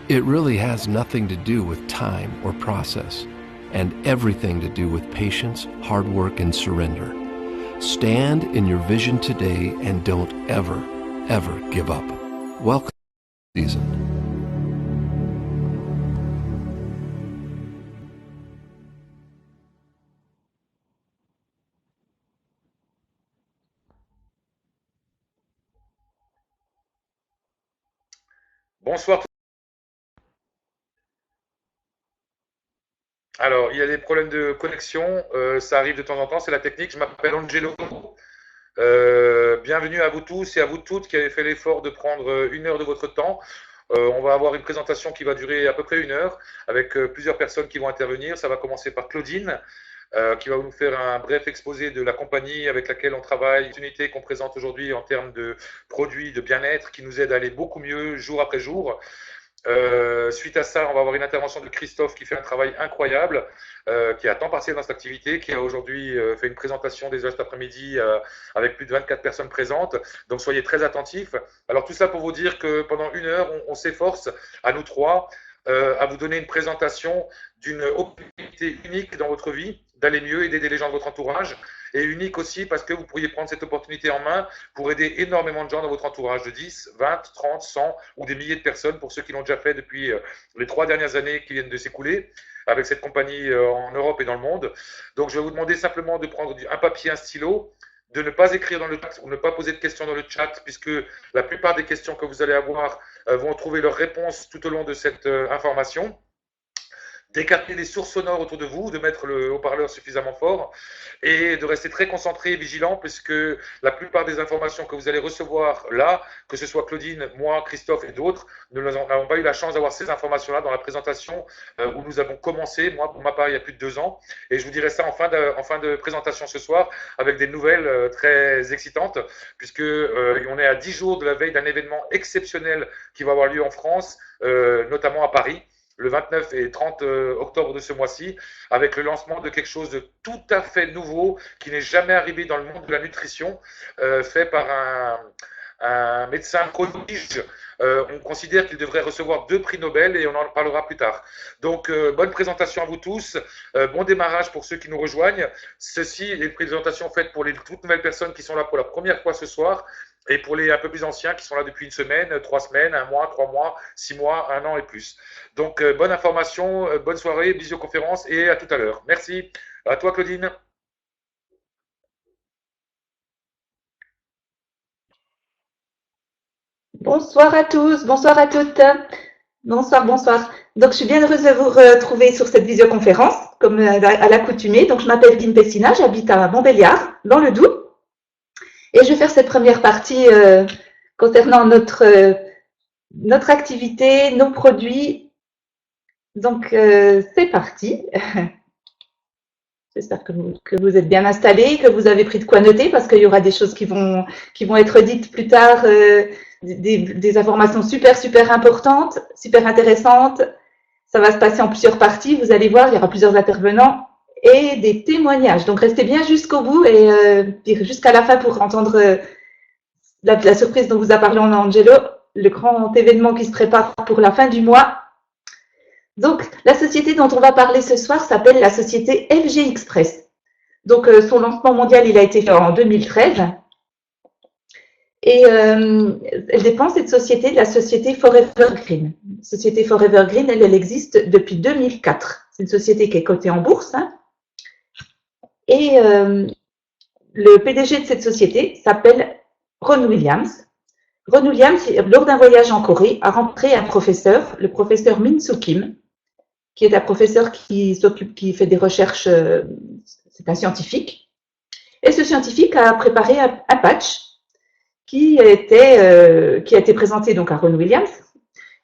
It really has nothing to do with time or process, and everything to do with patience, hard work, and surrender. Stand in your vision today and don't ever, ever give up. Welcome to the season. Bonsoir. Alors, il y a des problèmes de connexion, ça arrive de temps en temps, c'est la technique. Je m'appelle Angelo. Bienvenue à vous tous et à vous toutes qui avez fait l'effort de prendre 1 heure de votre temps. On va avoir une présentation qui va durer à peu près 1 heure avec plusieurs personnes qui vont intervenir. Ça va commencer par Claudine qui va nous faire un bref exposé de la compagnie avec laquelle on travaille, l'unité qu'on présente aujourd'hui en termes de produits de bien-être qui nous aident à aller beaucoup mieux jour après jour. Suite à ça, on va avoir une intervention de Christophe qui fait un travail incroyable, qui est à temps partiel dans cette activité, qui a aujourd'hui fait une présentation des heures cet après-midi avec plus de 24 personnes présentes. Donc soyez très attentifs. Alors tout ça pour vous dire que pendant 1 heure, on s'efforce à nous trois à vous donner une présentation d'une opportunité unique dans votre vie, d'aller mieux et d'aider les gens de votre entourage. Et unique aussi parce que vous pourriez prendre cette opportunité en main pour aider énormément de gens dans votre entourage, de 10, 20, 30, 100 ou des milliers de personnes pour ceux qui l'ont déjà fait depuis les 3 dernières années qui viennent de s'écouler avec cette compagnie en Europe et dans le monde. Donc je vais vous demander simplement de prendre un papier, un stylo, de ne pas écrire dans le chat ou ne pas poser de questions dans le chat puisque la plupart des questions que vous allez avoir vont trouver leur réponse tout au long de cette information. D'écarter les sources sonores autour de vous, de mettre le haut-parleur suffisamment fort et de rester très concentré et vigilant puisque la plupart des informations que vous allez recevoir là, que ce soit Claudine, moi, Christophe et d'autres, nous n'avons pas eu la chance d'avoir ces informations-là dans la présentation où nous avons commencé, moi pour ma part il y a plus de 2 ans, et je vous dirai ça en fin de présentation ce soir avec des nouvelles très excitantes puisque on est à 10 jours de la veille d'un événement exceptionnel qui va avoir lieu en France, notamment à Paris, le 29 et 30 octobre de ce mois-ci, avec le lancement de quelque chose de tout à fait nouveau qui n'est jamais arrivé dans le monde de la nutrition, fait par un médecin prodige. On considère qu'il devrait recevoir 2 prix Nobel et on en parlera plus tard. Donc, bonne présentation à vous tous, bon démarrage pour ceux qui nous rejoignent. Ceci est une présentation faite pour les toutes nouvelles personnes qui sont là pour la première fois ce soir. Et pour les un peu plus anciens qui sont là depuis 1 semaine, 3 semaines, 1 mois, 3 mois, 6 mois, 1 an et plus. Donc, bonne information, bonne soirée, visioconférence et à tout à l'heure. Merci. À toi, Claudine. Bonsoir à tous, bonsoir à toutes. Bonsoir, bonsoir. Donc, je suis bien heureuse de vous retrouver sur cette visioconférence, comme à l'accoutumée. Donc, je m'appelle Lynn Pessina, j'habite à Montbéliard, dans le Doubs. Et je vais faire cette première partie concernant notre activité, nos produits. Donc, c'est parti. J'espère que vous êtes bien installés, que vous avez pris de quoi noter, parce qu'il y aura des choses qui vont être dites plus tard, des informations super, super importantes, super intéressantes. Ça va se passer en plusieurs parties, vous allez voir, il y aura plusieurs intervenants et des témoignages. Donc, restez bien jusqu'au bout et jusqu'à la fin pour entendre la surprise dont vous a parlé Angelo, le grand événement qui se prépare pour la fin du mois. Donc, la société dont on va parler ce soir s'appelle la société FG Express. Donc, son lancement mondial, il a été fait en 2013. Et elle dépend, cette société, de la société Forever Green. La société Forever Green, elle existe depuis 2004. C'est une société qui est cotée en bourse. Hein. Et le PDG de cette société s'appelle Ron Williams. Ron Williams, lors d'un voyage en Corée, a rencontré un professeur, le professeur Min Soo Kim, qui est un professeur qui fait des recherches, c'est un scientifique. Et ce scientifique a préparé un patch qui a été présenté donc à Ron Williams.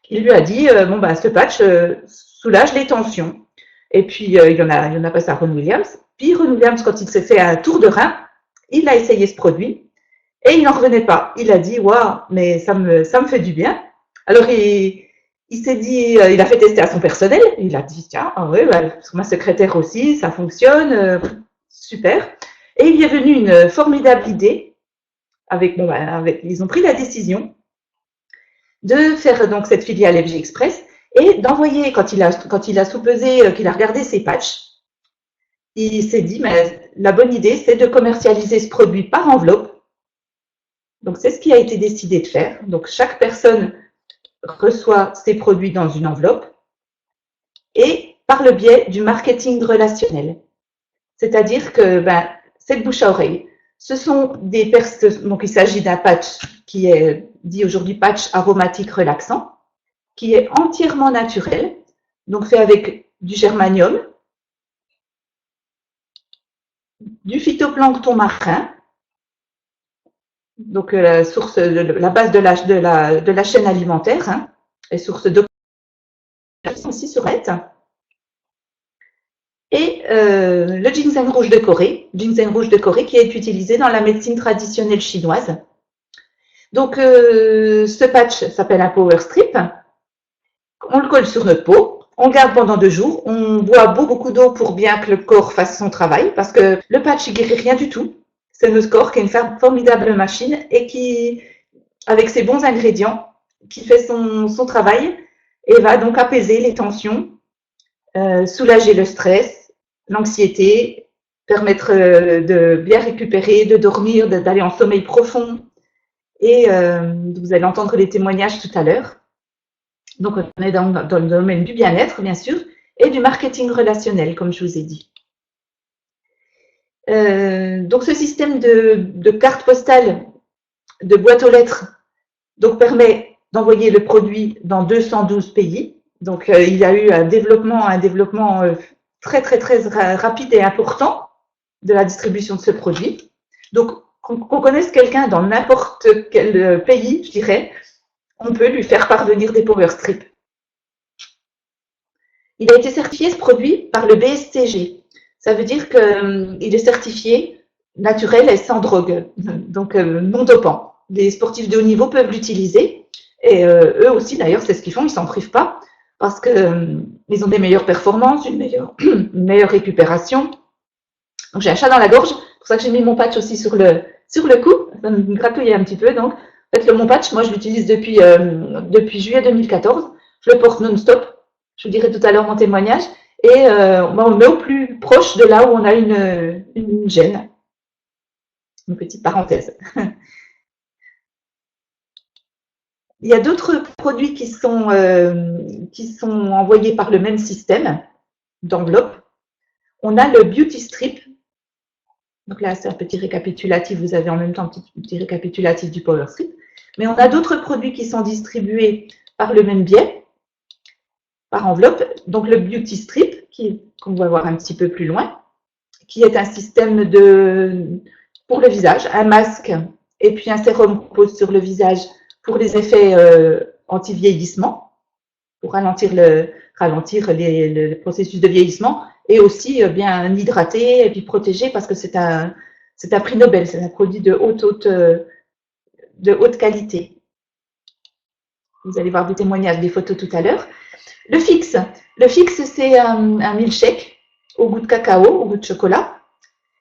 Il lui a dit, ce patch soulage les tensions. Et puis, il en a passé à Ron Williams. Puis, Ron Williams, quand il s'est fait un tour de rein, il a essayé ce produit et il n'en revenait pas. Il a dit, waouh, mais ça me fait du bien. Alors, il s'est dit, il a fait tester à son personnel. Il a dit, tiens, sur ma secrétaire aussi, ça fonctionne, super. Et il lui est venu une formidable idée. Ils ont pris la décision de faire donc cette filiale FG Express et d'envoyer, quand il a sous-pesé, qu'il a regardé ses patchs, il s'est dit, mais la bonne idée, c'est de commercialiser ce produit par enveloppe. Donc, c'est ce qui a été décidé de faire. Donc, chaque personne reçoit ses produits dans une enveloppe et par le biais du marketing relationnel. C'est-à-dire que c'est de bouche à oreille. Ce sont des personnes, donc il s'agit d'un patch qui est dit aujourd'hui patch aromatique relaxant, qui est entièrement naturel, donc fait avec du germanium, du phytoplancton marin, donc la base de la chaîne alimentaire, hein, et source d'oxygène aussi sur être. Et le ginseng rouge de Corée qui est utilisé dans la médecine traditionnelle chinoise. Donc ce patch s'appelle un Power Strip. On le colle sur notre peau, on le garde pendant 2 jours, on boit beaucoup d'eau pour bien que le corps fasse son travail, parce que le patch ne guérit rien du tout. C'est notre corps qui est une formidable machine et qui, avec ses bons ingrédients, qui fait son travail et va donc apaiser les tensions, soulager le stress, l'anxiété, permettre de bien récupérer, de dormir, d'aller en sommeil profond. Et vous allez entendre les témoignages tout à l'heure. Donc, on est dans le domaine du bien-être, bien sûr, et du marketing relationnel, comme je vous ai dit. Donc, ce système de carte postale, de boîte aux lettres, donc, permet d'envoyer le produit dans 212 pays. Donc, il y a eu un développement très, très, très rapide et important de la distribution de ce produit. Donc, qu'on connaisse quelqu'un dans n'importe quel pays, je dirais, on peut lui faire parvenir des Power Strips. Il a été certifié, ce produit, par le BSCG. Ça veut dire qu'il est certifié naturel et sans drogue, donc non dopant. Les sportifs de haut niveau peuvent l'utiliser et eux aussi, d'ailleurs, c'est ce qu'ils font, ils ne s'en privent pas parce qu'ils ont des meilleures performances, une meilleure récupération. Donc, j'ai un chat dans la gorge, c'est pour ça que j'ai mis mon patch aussi sur le cou, ça me gratouillait un petit peu. Donc, en fait, mon patch, moi, je l'utilise depuis juillet 2014. Je le porte non-stop. Je vous dirai tout à l'heure mon témoignage. Et on le met au plus proche de là où on a une gêne. Une petite parenthèse. Il y a d'autres produits qui sont envoyés par le même système d'enveloppe. On a le Beauty Strip. Donc là, c'est un petit récapitulatif. Vous avez en même temps un petit récapitulatif du Power Strip. Mais on a d'autres produits qui sont distribués par le même biais, par enveloppe. Donc le Beauty Strip, qu'on va voir un petit peu plus loin, qui est un système pour le visage, un masque et puis un sérum qu'on pose sur le visage pour les effets anti-vieillissement, pour ralentir le processus de vieillissement, et aussi bien hydrater et puis protéger parce que c'est un prix Nobel, c'est un produit de haute qualité. Vous allez voir des témoignages, des photos tout à l'heure. Le fixe, c'est un milkshake au goût de cacao, au goût de chocolat,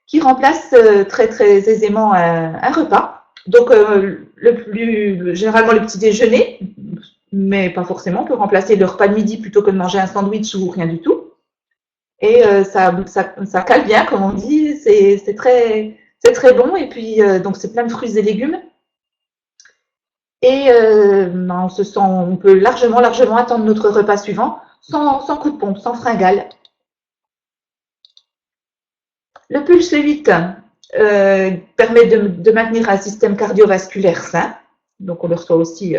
qui remplace très très aisément un repas. Donc généralement le petit déjeuner, mais pas forcément, on peut remplacer le repas de midi plutôt que de manger un sandwich ou rien du tout. Et ça cale bien, comme on dit, c'est très bon. Et puis donc c'est plein de fruits et légumes. Et on peut largement attendre notre repas suivant sans coup de pompe, sans fringale. Le Pulse 8 permet de maintenir un système cardiovasculaire sain. Donc, on le reçoit aussi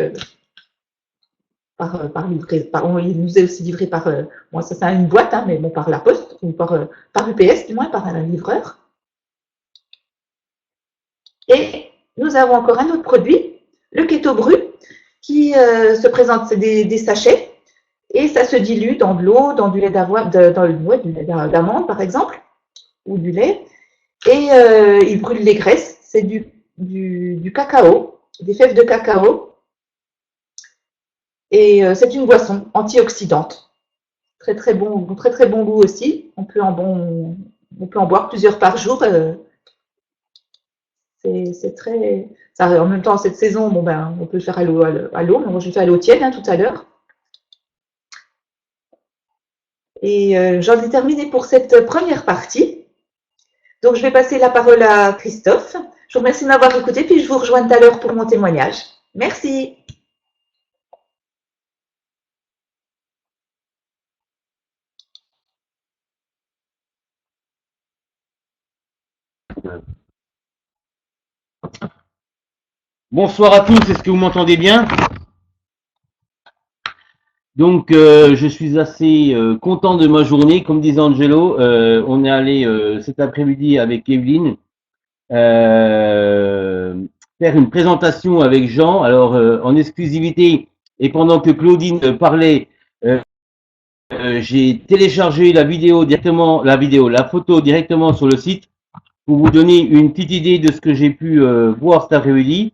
il nous est aussi livré par, ça c'est une boîte, hein, mais bon, par la poste, ou par UPS, du moins, par un livreur. Et nous avons encore un autre produit, le Keto Bru, qui se présente, c'est des sachets, et ça se dilue dans de l'eau, dans du lait d'amande, par exemple, ou du lait, et il brûle les graisses, c'est du cacao, des fèves de cacao, et c'est une boisson antioxydante. Très très bon goût aussi. On peut en boire plusieurs par jour. C'est très. Ça, en même temps, cette saison, on peut le faire à l'eau, mais moi je le fais à l'eau tiède tout à l'heure. Et j'en ai terminé pour cette première partie. Donc, je vais passer la parole à Christophe. Je vous remercie de m'avoir écouté, puis je vous rejoins tout à l'heure pour mon témoignage. Merci. Bonsoir à tous, est-ce que vous m'entendez bien? Donc, je suis assez content de ma journée. Comme disait Angelo, on est allé cet après-midi avec Evelyne faire une présentation avec Jean. Alors, en exclusivité, et pendant que Claudine parlait, j'ai téléchargé la photo directement sur le site pour vous donner une petite idée de ce que j'ai pu voir cet après-midi.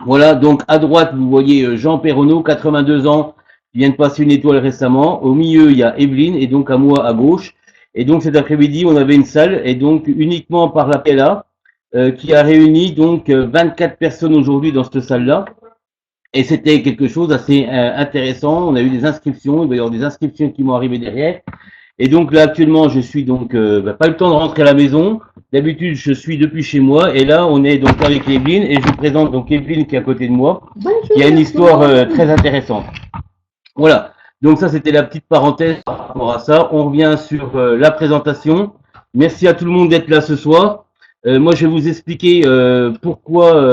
Voilà, donc à droite, vous voyez Jean Perronneau, 82 ans, qui vient de passer une étoile récemment. Au milieu, il y a Evelyne, et donc à moi, à gauche. Et donc cet après-midi, on avait une salle, et donc uniquement par la PLA, qui a réuni donc 24 personnes aujourd'hui dans cette salle-là. Et c'était quelque chose d'assez intéressant. On a eu des inscriptions, il va y avoir des inscriptions qui vont arriver derrière. Et donc là actuellement je suis donc pas le temps de rentrer à la maison. D'habitude je suis depuis chez moi et là on est donc avec Evelyne et je vous présente donc Evelyne qui est à côté de moi, qui a une histoire très intéressante. Voilà, donc ça c'était la petite parenthèse par rapport à ça. On revient sur la présentation. Merci à tout le monde d'être là ce soir. Moi je vais vous expliquer pourquoi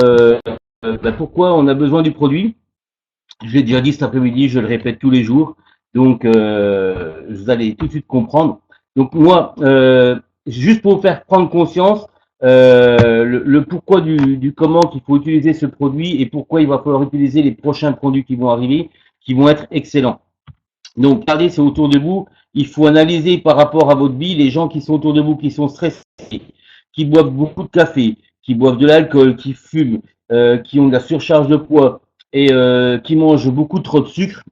on a besoin du produit. Je l'ai déjà dit cet après-midi, je le répète tous les jours. Donc, vous allez tout de suite comprendre. Donc, moi, juste pour vous faire prendre conscience, le pourquoi du comment qu'il faut utiliser ce produit et pourquoi il va falloir utiliser les prochains produits qui vont arriver, qui vont être excellents. Donc, regardez, c'est autour de vous. Il faut analyser par rapport à votre vie les gens qui sont autour de vous, qui sont stressés, qui boivent beaucoup de café, qui boivent de l'alcool, qui fument, qui ont de la surcharge de poids et qui mangent beaucoup trop de sucre,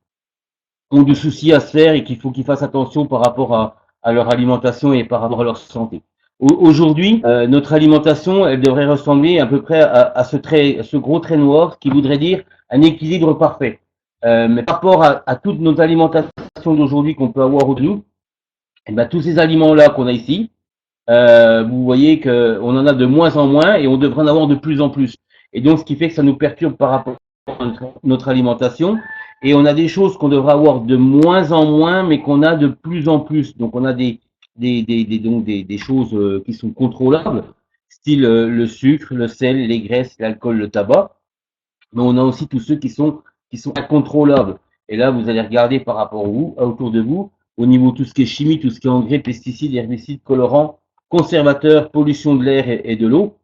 ont du souci à se faire et qu'il faut qu'ils fassent attention par rapport à leur alimentation et par rapport à leur santé. Aujourd'hui, notre alimentation, elle devrait ressembler à peu près à ce gros trait noir qui voudrait dire un équilibre parfait. Mais par rapport à toute notre alimentation d'aujourd'hui qu'on peut avoir au nous, et ben, tous ces aliments-là qu'on a ici, vous voyez qu'on en a de moins en moins et on devrait en avoir de plus en plus. Et donc, ce qui fait que ça nous perturbe par rapport à notre alimentation. Et on a des choses qu'on devrait avoir de moins en moins, mais qu'on a de plus en plus. Donc, on a des choses qui sont contrôlables, style le sucre, le sel, les graisses, l'alcool, le tabac. Mais on a aussi tous ceux qui sont incontrôlables. Et là, vous allez regarder par rapport à vous, autour de vous, au niveau de tout ce qui est chimie, tout ce qui est engrais, pesticides, herbicides, colorants, conservateurs, pollution de l'air et de l'eau.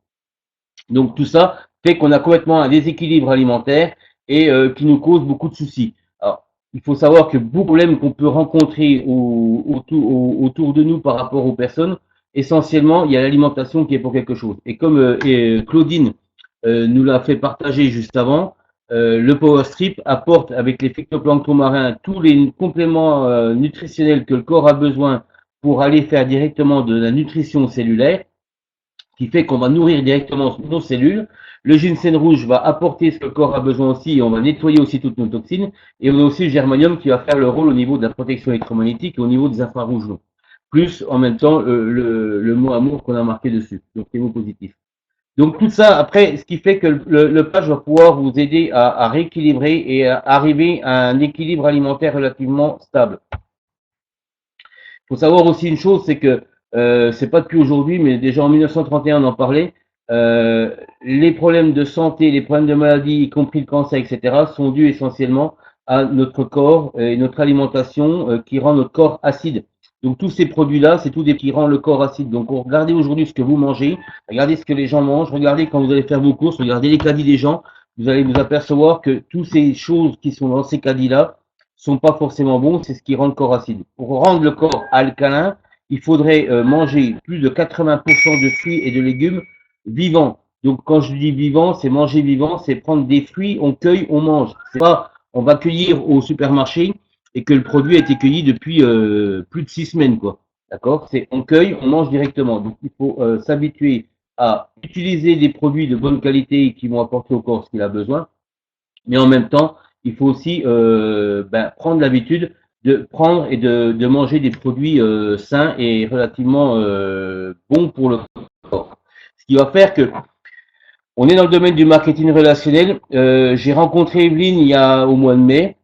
Donc tout ça fait qu'on a complètement un déséquilibre alimentaire et qui nous cause beaucoup de soucis. Alors, il faut savoir que beaucoup de problèmes qu'on peut rencontrer autour de nous par rapport aux personnes, essentiellement, il y a l'alimentation qui est pour quelque chose. Et comme Claudine nous l'a fait partager juste avant, le Power Strip apporte avec les phytoplanctons marins tous les compléments nutritionnels que le corps a besoin pour aller faire directement de la nutrition cellulaire, qui fait qu'on va nourrir directement nos cellules. Le ginseng rouge va apporter ce que le corps a besoin aussi et on va nettoyer aussi toutes nos toxines. Et on a aussi le germanium qui va faire le rôle au niveau de la protection électromagnétique et au niveau des infrarouges longs. Plus en même temps le mot amour qu'on a marqué dessus, donc les mots positifs. Donc tout ça, après, ce qui fait que le page va pouvoir vous aider à rééquilibrer et à arriver à un équilibre alimentaire relativement stable. Il faut savoir aussi une chose, c'est que c'est pas depuis aujourd'hui, mais déjà en 1931 on en parlait. Les problèmes de santé, les problèmes de maladie, y compris le cancer, etc., sont dus essentiellement à notre corps et notre alimentation qui rend notre corps acide. Donc tous ces produits-là, c'est tout des qui rend le corps acide. Donc regardez aujourd'hui ce que vous mangez, regardez ce que les gens mangent, regardez quand vous allez faire vos courses, regardez les caddies des gens, vous allez vous apercevoir que toutes ces choses qui sont dans ces caddies-là sont pas forcément bons, c'est ce qui rend le corps acide. Pour rendre le corps alcalin, il faudrait manger plus de 80% de fruits et de légumes vivants. Donc quand je dis vivant, c'est manger vivant, c'est prendre des fruits, on cueille, on mange. C'est pas on va cueillir au supermarché et que le produit a été cueilli depuis plus de 6 semaines, quoi. D'accord? C'est on cueille, on mange directement. Donc il faut s'habituer à utiliser des produits de bonne qualité qui vont apporter au corps ce qu'il a besoin, mais en même temps, il faut aussi prendre l'habitude de prendre et de manger des produits sains et relativement bons pour le corps. Ce qui va faire que on est dans le domaine du marketing relationnel. J'ai rencontré Evelyne il y a au mois de mai,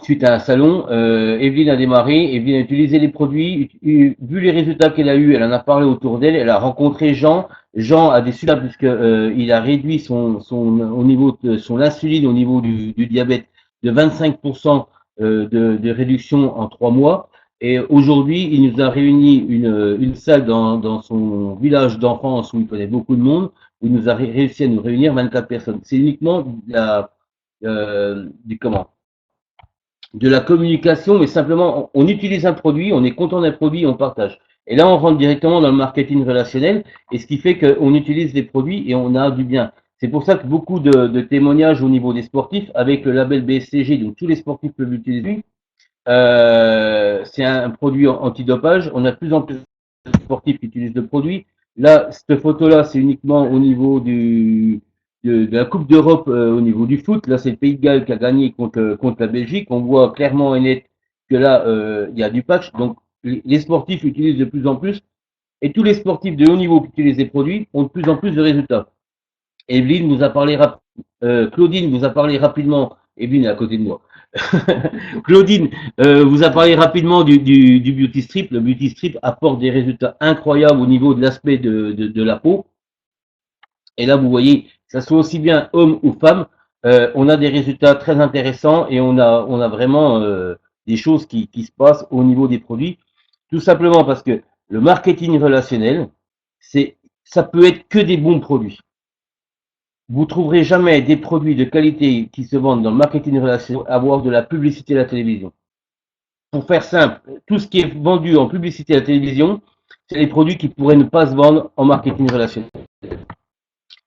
suite à un salon. Evelyne a démarré, Evelyne a utilisé les produits, vu les résultats qu'elle a eu, elle en a parlé autour d'elle, elle a rencontré Jean. Jean a des résultats puisque il a réduit au niveau de son insuline au niveau du diabète de 25% de réduction en 3 mois. Et aujourd'hui, il nous a réuni une salle dans son village d'enfance où il connaît beaucoup de monde, où il nous a réussi à nous réunir 24 personnes. C'est uniquement de la communication, mais simplement on utilise un produit, on est content d'un produit, on partage. Et là, on rentre directement dans le marketing relationnel, et ce qui fait qu'on utilise des produits et on a du bien. C'est pour ça que beaucoup de témoignages au niveau des sportifs, avec le label BSCG, donc tous les sportifs peuvent l'utiliser. C'est un produit antidopage. On a de plus en plus de sportifs qui utilisent le produit. Là, cette photo-là, c'est uniquement au niveau de la Coupe d'Europe au niveau du foot. Là, c'est le Pays de Galles qui a gagné contre la Belgique. On voit clairement et net que là, il y a du patch. Donc, les sportifs utilisent de plus en plus. Et tous les sportifs de haut niveau qui utilisent les produits ont de plus en plus de résultats. Evelyne vous a parlé Claudine vous a parlé rapidement. Evelyne est à côté de moi. Claudine vous a parlé rapidement du Beauty Strip. Le Beauty Strip apporte des résultats incroyables au niveau de l'aspect de la peau. Et là, vous voyez, que ça soit aussi bien homme ou femme, on a des résultats très intéressants et on a vraiment des choses qui se passent au niveau des produits. Tout simplement parce que le marketing relationnel, ça peut être que des bons produits. Vous trouverez jamais des produits de qualité qui se vendent dans le marketing relationnel avoir de la publicité à la télévision. Pour faire simple, tout ce qui est vendu en publicité à la télévision, c'est les produits qui pourraient ne pas se vendre en marketing relationnel.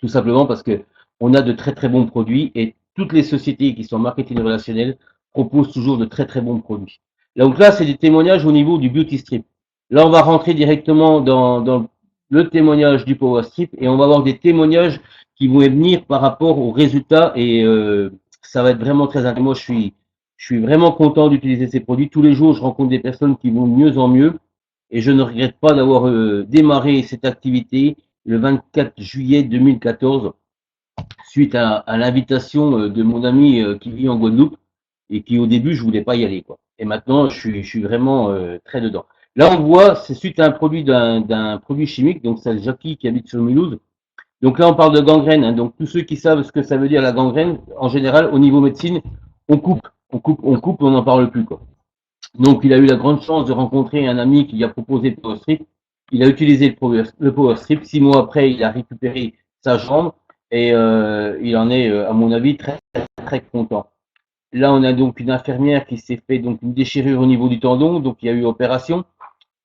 Tout simplement parce que on a de très très bons produits et toutes les sociétés qui sont en marketing relationnel proposent toujours de très très bons produits. Donc là, c'est des témoignages au niveau du Beauty Strip. Là, on va rentrer directement dans le témoignage du Power Strip et on va avoir des témoignages qui vont venir par rapport aux résultats et ça va être vraiment très intéressant. Moi, je suis vraiment content d'utiliser ces produits. Tous les jours, je rencontre des personnes qui vont de mieux en mieux et je ne regrette pas d'avoir démarré cette activité le 24 juillet 2014 suite à l'invitation de mon ami qui vit en Guadeloupe et qui au début je voulais pas y aller quoi. Et maintenant je suis vraiment très dedans. Là on voit c'est suite à un produit d'un produit chimique donc c'est Jackie qui habite sur Mulhouse. Donc là on parle de gangrène hein. Donc tous ceux qui savent ce que ça veut dire la gangrène en général au niveau médecine on coupe on n'en parle plus quoi. Donc il a eu la grande chance de rencontrer un ami qui lui a proposé le Power Strip. Il a utilisé le Power Strip. 6 mois après, il a récupéré sa jambe et il en est, à mon avis, très très content. Là, on a donc une infirmière qui s'est fait donc une déchirure au niveau du tendon, donc il y a eu opération.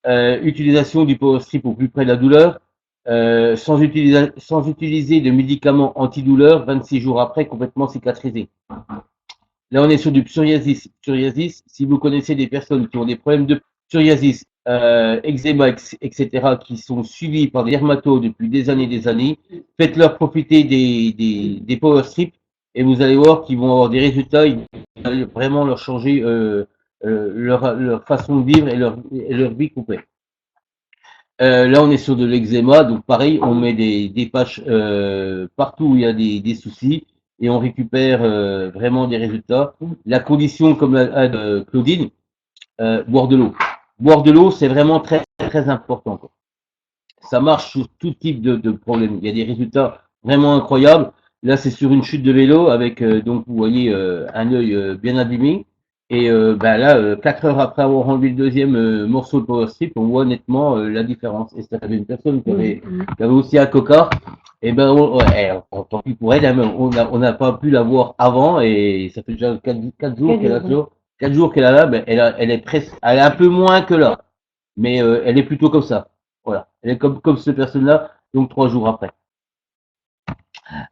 Utilisation du Power Strip au plus près de la douleur, sans utiliser de médicaments antidouleurs. 26 jours après, complètement cicatrisé. Là, on est sur du psoriasis. Psoriasis, si vous connaissez des personnes qui ont des problèmes de psoriasis, eczéma, etc., qui sont suivis par des dermatos depuis des années, faites-leur profiter des Power Strips et vous allez voir qu'ils vont avoir des résultats, ils vont vraiment leur changer leur façon de vivre et leur vie complète. Là, on est sur de l'eczéma, donc pareil, on met des patchs partout où il y a des soucis et on récupère vraiment des résultats. La condition, comme l'a dit Claudine, boire de l'eau. Boire de l'eau, c'est vraiment très très important, quoi. Ça marche sur tout type de problème. Il y a des résultats vraiment incroyables. Là, c'est sur une chute de vélo avec, donc vous voyez, un œil bien abîmé. Et là, 4 heures après avoir enlevé le deuxième morceau de Power Strip, on voit nettement la différence. Et ça avait une personne qui avait aussi un cocard. Et ben, tant pis pour elle, hein, on n'a pas pu la voir avant et ça fait déjà 4 jours qu'elle a 4 jours qu'elle a là, ben, elle est presque, elle est un peu moins que là. Mais elle est plutôt comme ça. Voilà. Elle est comme cette personne-là, donc 3 jours après.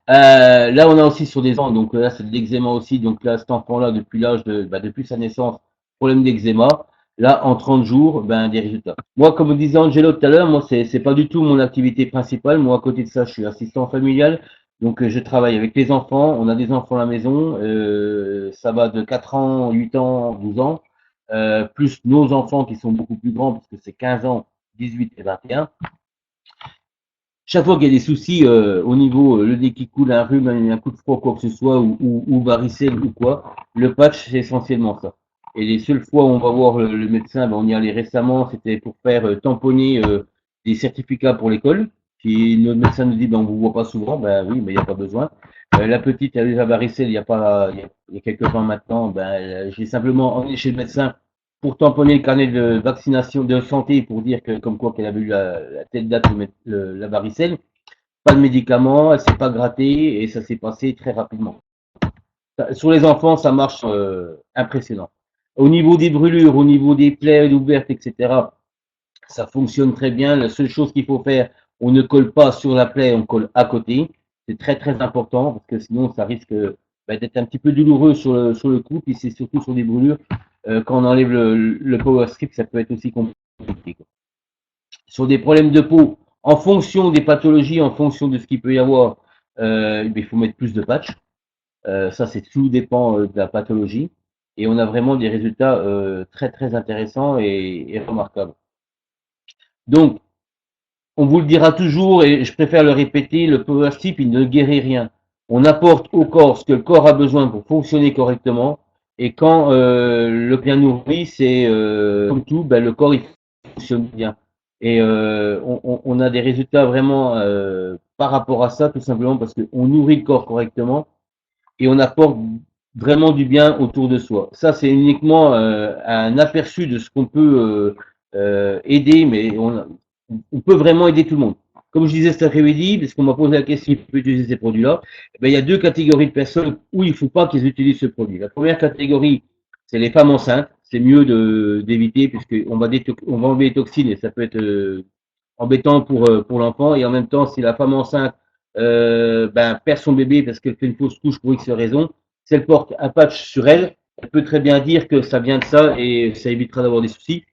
Là, on a aussi sur des enfants, donc là, c'est de l'eczéma aussi. Donc là, cet enfant-là, depuis sa naissance, problème d'eczéma. Là, en 30 jours, des résultats. Moi, comme disait Angelo tout à l'heure, moi, c'est pas du tout mon activité principale. Moi, à côté de ça, je suis assistant familial. Donc, je travaille avec les enfants. On a des enfants à la maison. Ça va de 4 ans, 8 ans, 12 ans. plus nos enfants qui sont beaucoup plus grands, parce que c'est 15 ans, 18 et 21. Chaque fois qu'il y a des soucis au niveau le nez qui coule, un rhume, un coup de froid, quoi que ce soit, ou varicelle ou quoi, le patch c'est essentiellement ça. Et les seules fois où on va voir le médecin, ben, on y allait récemment, c'était pour faire tamponner des certificats pour l'école. Puis notre médecin nous dit ben on vous voit pas souvent, ben oui, mais il n'y a pas besoin. La petite elle a déjà varicelle, il y a quelques temps maintenant, ben j'ai simplement emmené chez le médecin pour tamponner le carnet de vaccination de santé pour dire que comme quoi qu'elle avait eu la telle date la varicelle. Pas de médicaments, elle s'est pas grattée et ça s'est passé très rapidement. Sur les enfants, ça marche impressionnant. Au niveau des brûlures, au niveau des plaies ouvertes, etc., ça fonctionne très bien. La seule chose qu'il faut faire, on ne colle pas sur la plaie, on colle à côté. C'est très très important parce que sinon ça risque d'être un petit peu douloureux sur le coup, puis c'est surtout sur des brûlures. Quand on enlève le power strip, ça peut être aussi compliqué. Sur des problèmes de peau, en fonction des pathologies, en fonction de ce qu'il peut y avoir, il faut mettre plus de patch. Ça, c'est tout dépend de la pathologie. Et on a vraiment des résultats très très intéressants et remarquables. Donc, on vous le dira toujours, et je préfère le répéter, le power strip, il ne guérit rien. On apporte au corps ce que le corps a besoin pour fonctionner correctement. Et quand le bien nourri, c'est comme tout, ben, le corps il fonctionne bien. Et on a des résultats vraiment par rapport à ça, tout simplement parce qu'on nourrit le corps correctement et on apporte vraiment du bien autour de soi. Ça, c'est uniquement un aperçu de ce qu'on peut aider, mais on peut vraiment aider tout le monde. Comme je disais cet après-midi, parce qu'on m'a posé la question qui peut utiliser ces produits-là, il y a deux catégories de personnes où il ne faut pas qu'ils utilisent ce produit. La première catégorie, c'est les femmes enceintes. C'est mieux d'éviter puisqu'on on va enlever les toxines et ça peut être embêtant pour l'enfant. Et en même temps, si la femme enceinte perd son bébé parce qu'elle fait une fausse couche pour X raison, si elle porte un patch sur elle, elle peut très bien dire que ça vient de ça et ça évitera d'avoir des soucis.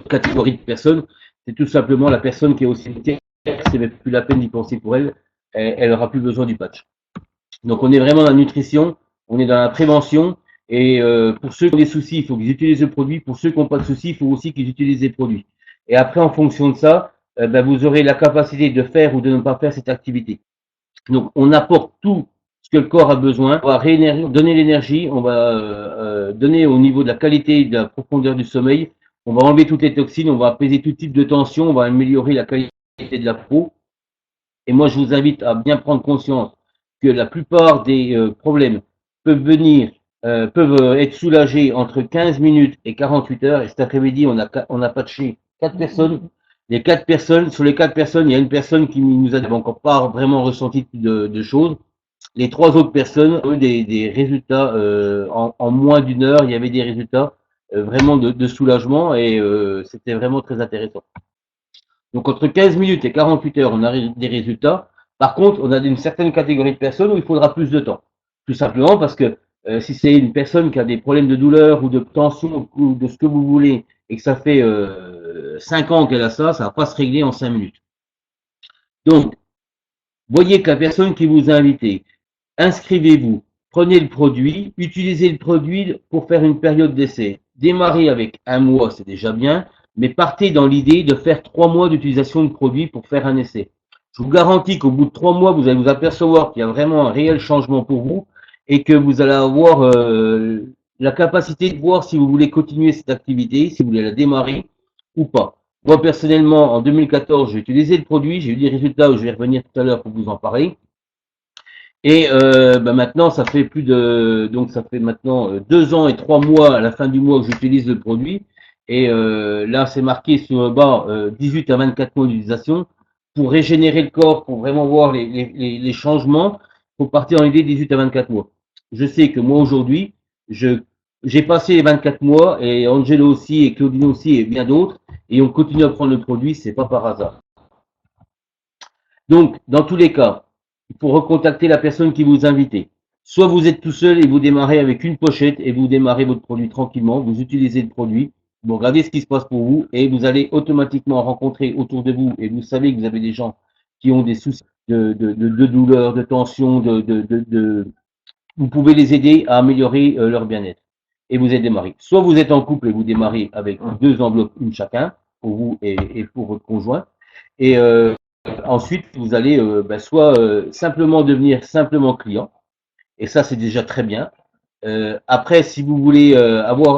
Catégorie de personnes, c'est tout simplement la personne qui est au cimetière, c'est même plus la peine d'y penser pour elle, elle n'aura plus besoin du patch. Donc on est vraiment dans la nutrition, on est dans la prévention, et pour ceux qui ont des soucis, il faut qu'ils utilisent le produit, pour ceux qui n'ont pas de soucis, il faut aussi qu'ils utilisent les produits. Et après, en fonction de ça, vous aurez la capacité de faire ou de ne pas faire cette activité. Donc on apporte tout ce que le corps a besoin, on va donner l'énergie, on va donner au niveau de la qualité et de la profondeur du sommeil, on va enlever toutes les toxines, on va apaiser tout type de tension, on va améliorer la qualité de la peau. Et moi, je vous invite à bien prendre conscience que la plupart des problèmes peuvent être soulagés entre 15 minutes et 48 heures. Et cet après-midi, on a patché 4 personnes. Les 4 personnes, sur les 4 personnes, il y a une personne qui nous a encore pas vraiment ressenti de choses. Les 3 autres personnes ont eu des résultats en moins d'une heure. Il y avait des résultats vraiment de soulagement et c'était vraiment très intéressant. Donc entre 15 minutes et 48 heures, on a des résultats. Par contre, on a une certaine catégorie de personnes où il faudra plus de temps. Tout simplement parce que si c'est une personne qui a des problèmes de douleur ou de tension ou de ce que vous voulez et que ça fait 5 ans qu'elle a ça, ça va pas se régler en 5 minutes. Donc, voyez que la personne qui vous a invité, inscrivez-vous, prenez le produit, utilisez le produit pour faire une période d'essai. Démarrez avec 1 mois, c'est déjà bien, mais partez dans l'idée de faire 3 mois d'utilisation de produit pour faire un essai. Je vous garantis qu'au bout de 3 mois, vous allez vous apercevoir qu'il y a vraiment un réel changement pour vous et que vous allez avoir la capacité de voir si vous voulez continuer cette activité, si vous voulez la démarrer ou pas. Moi, personnellement, en 2014, j'ai utilisé le produit, j'ai eu des résultats où je vais revenir tout à l'heure pour vous en parler. Et maintenant, ça fait ça fait maintenant 2 ans et 3 mois à la fin du mois que j'utilise le produit. Et là, c'est marqué sur le bas 18 à 24 mois d'utilisation. Pour régénérer le corps, pour vraiment voir les changements, il faut partir dans l'idée 18 à 24 mois. Je sais que moi aujourd'hui, j'ai passé les 24 mois et Angelo aussi et Claudine aussi et bien d'autres, et on continue à prendre le produit, c'est pas par hasard. Donc, dans tous les cas, il faut recontacter la personne qui vous invite. Soit vous êtes tout seul et vous démarrez avec une pochette et vous démarrez votre produit tranquillement, vous utilisez le produit, vous regardez ce qui se passe pour vous et vous allez automatiquement rencontrer autour de vous, et vous savez que vous avez des gens qui ont des soucis de douleur, de tension, vous pouvez les aider à améliorer leur bien-être. et vous êtes démarré. Soit vous êtes en couple et vous démarrez avec 2 enveloppes, une chacun, pour vous et pour votre conjoint. Et ensuite, vous allez soit simplement devenir simplement client, et ça c'est déjà très bien. Après, si vous voulez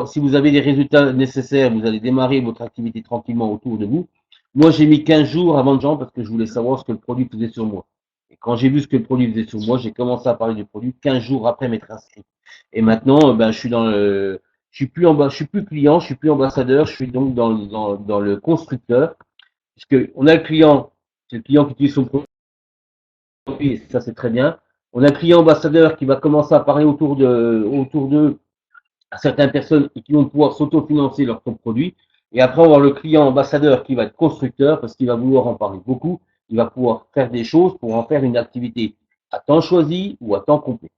si vous avez les résultats nécessaires, vous allez démarrer votre activité tranquillement autour de vous. Moi, j'ai mis 15 jours avant de parce que je voulais savoir ce que le produit faisait sur moi. Et quand j'ai vu ce que le produit faisait sur moi, j'ai commencé à parler du produit 15 jours après m'être inscrit. Et maintenant, je suis je suis plus client, je suis plus ambassadeur, je suis donc dans le constructeur, puisque on a le client, c'est le client qui utilise son produit, et ça c'est très bien. On a un client ambassadeur qui va commencer à parler autour d'eux à certaines personnes qui vont pouvoir s'autofinancer leurs propres produits. Et après, on va avoir le client ambassadeur qui va être constructeur parce qu'il va vouloir en parler beaucoup. Il va pouvoir faire des choses pour en faire une activité à temps choisi ou à temps complet.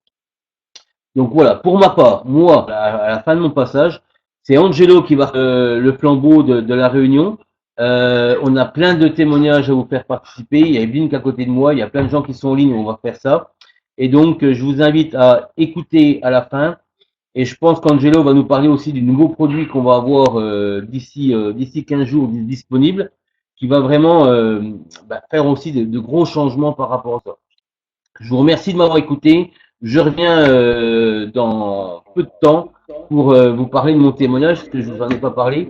Donc voilà, pour ma part, moi, à la fin de mon passage, c'est Angelo qui va le flambeau de la réunion. On a plein de témoignages à vous faire participer. Il y a Evelyne qui est à côté de moi. Il y a plein de gens qui sont en ligne. On va faire ça. Et donc, je vous invite à écouter à la fin. Et je pense qu'Angelo va nous parler aussi du nouveau produit qu'on va avoir d'ici 15 jours disponible, qui va vraiment faire aussi de gros changements par rapport à ça. Je vous remercie de m'avoir écouté. Je reviens dans peu de temps pour vous parler de mon témoignage, parce que je ne vous en ai pas parlé.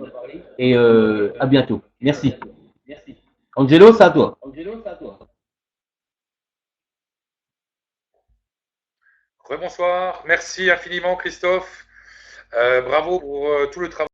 Et à bientôt. Merci. Angelo, c'est à toi. Rebonsoir, merci infiniment Christophe. Bravo pour tout le travail.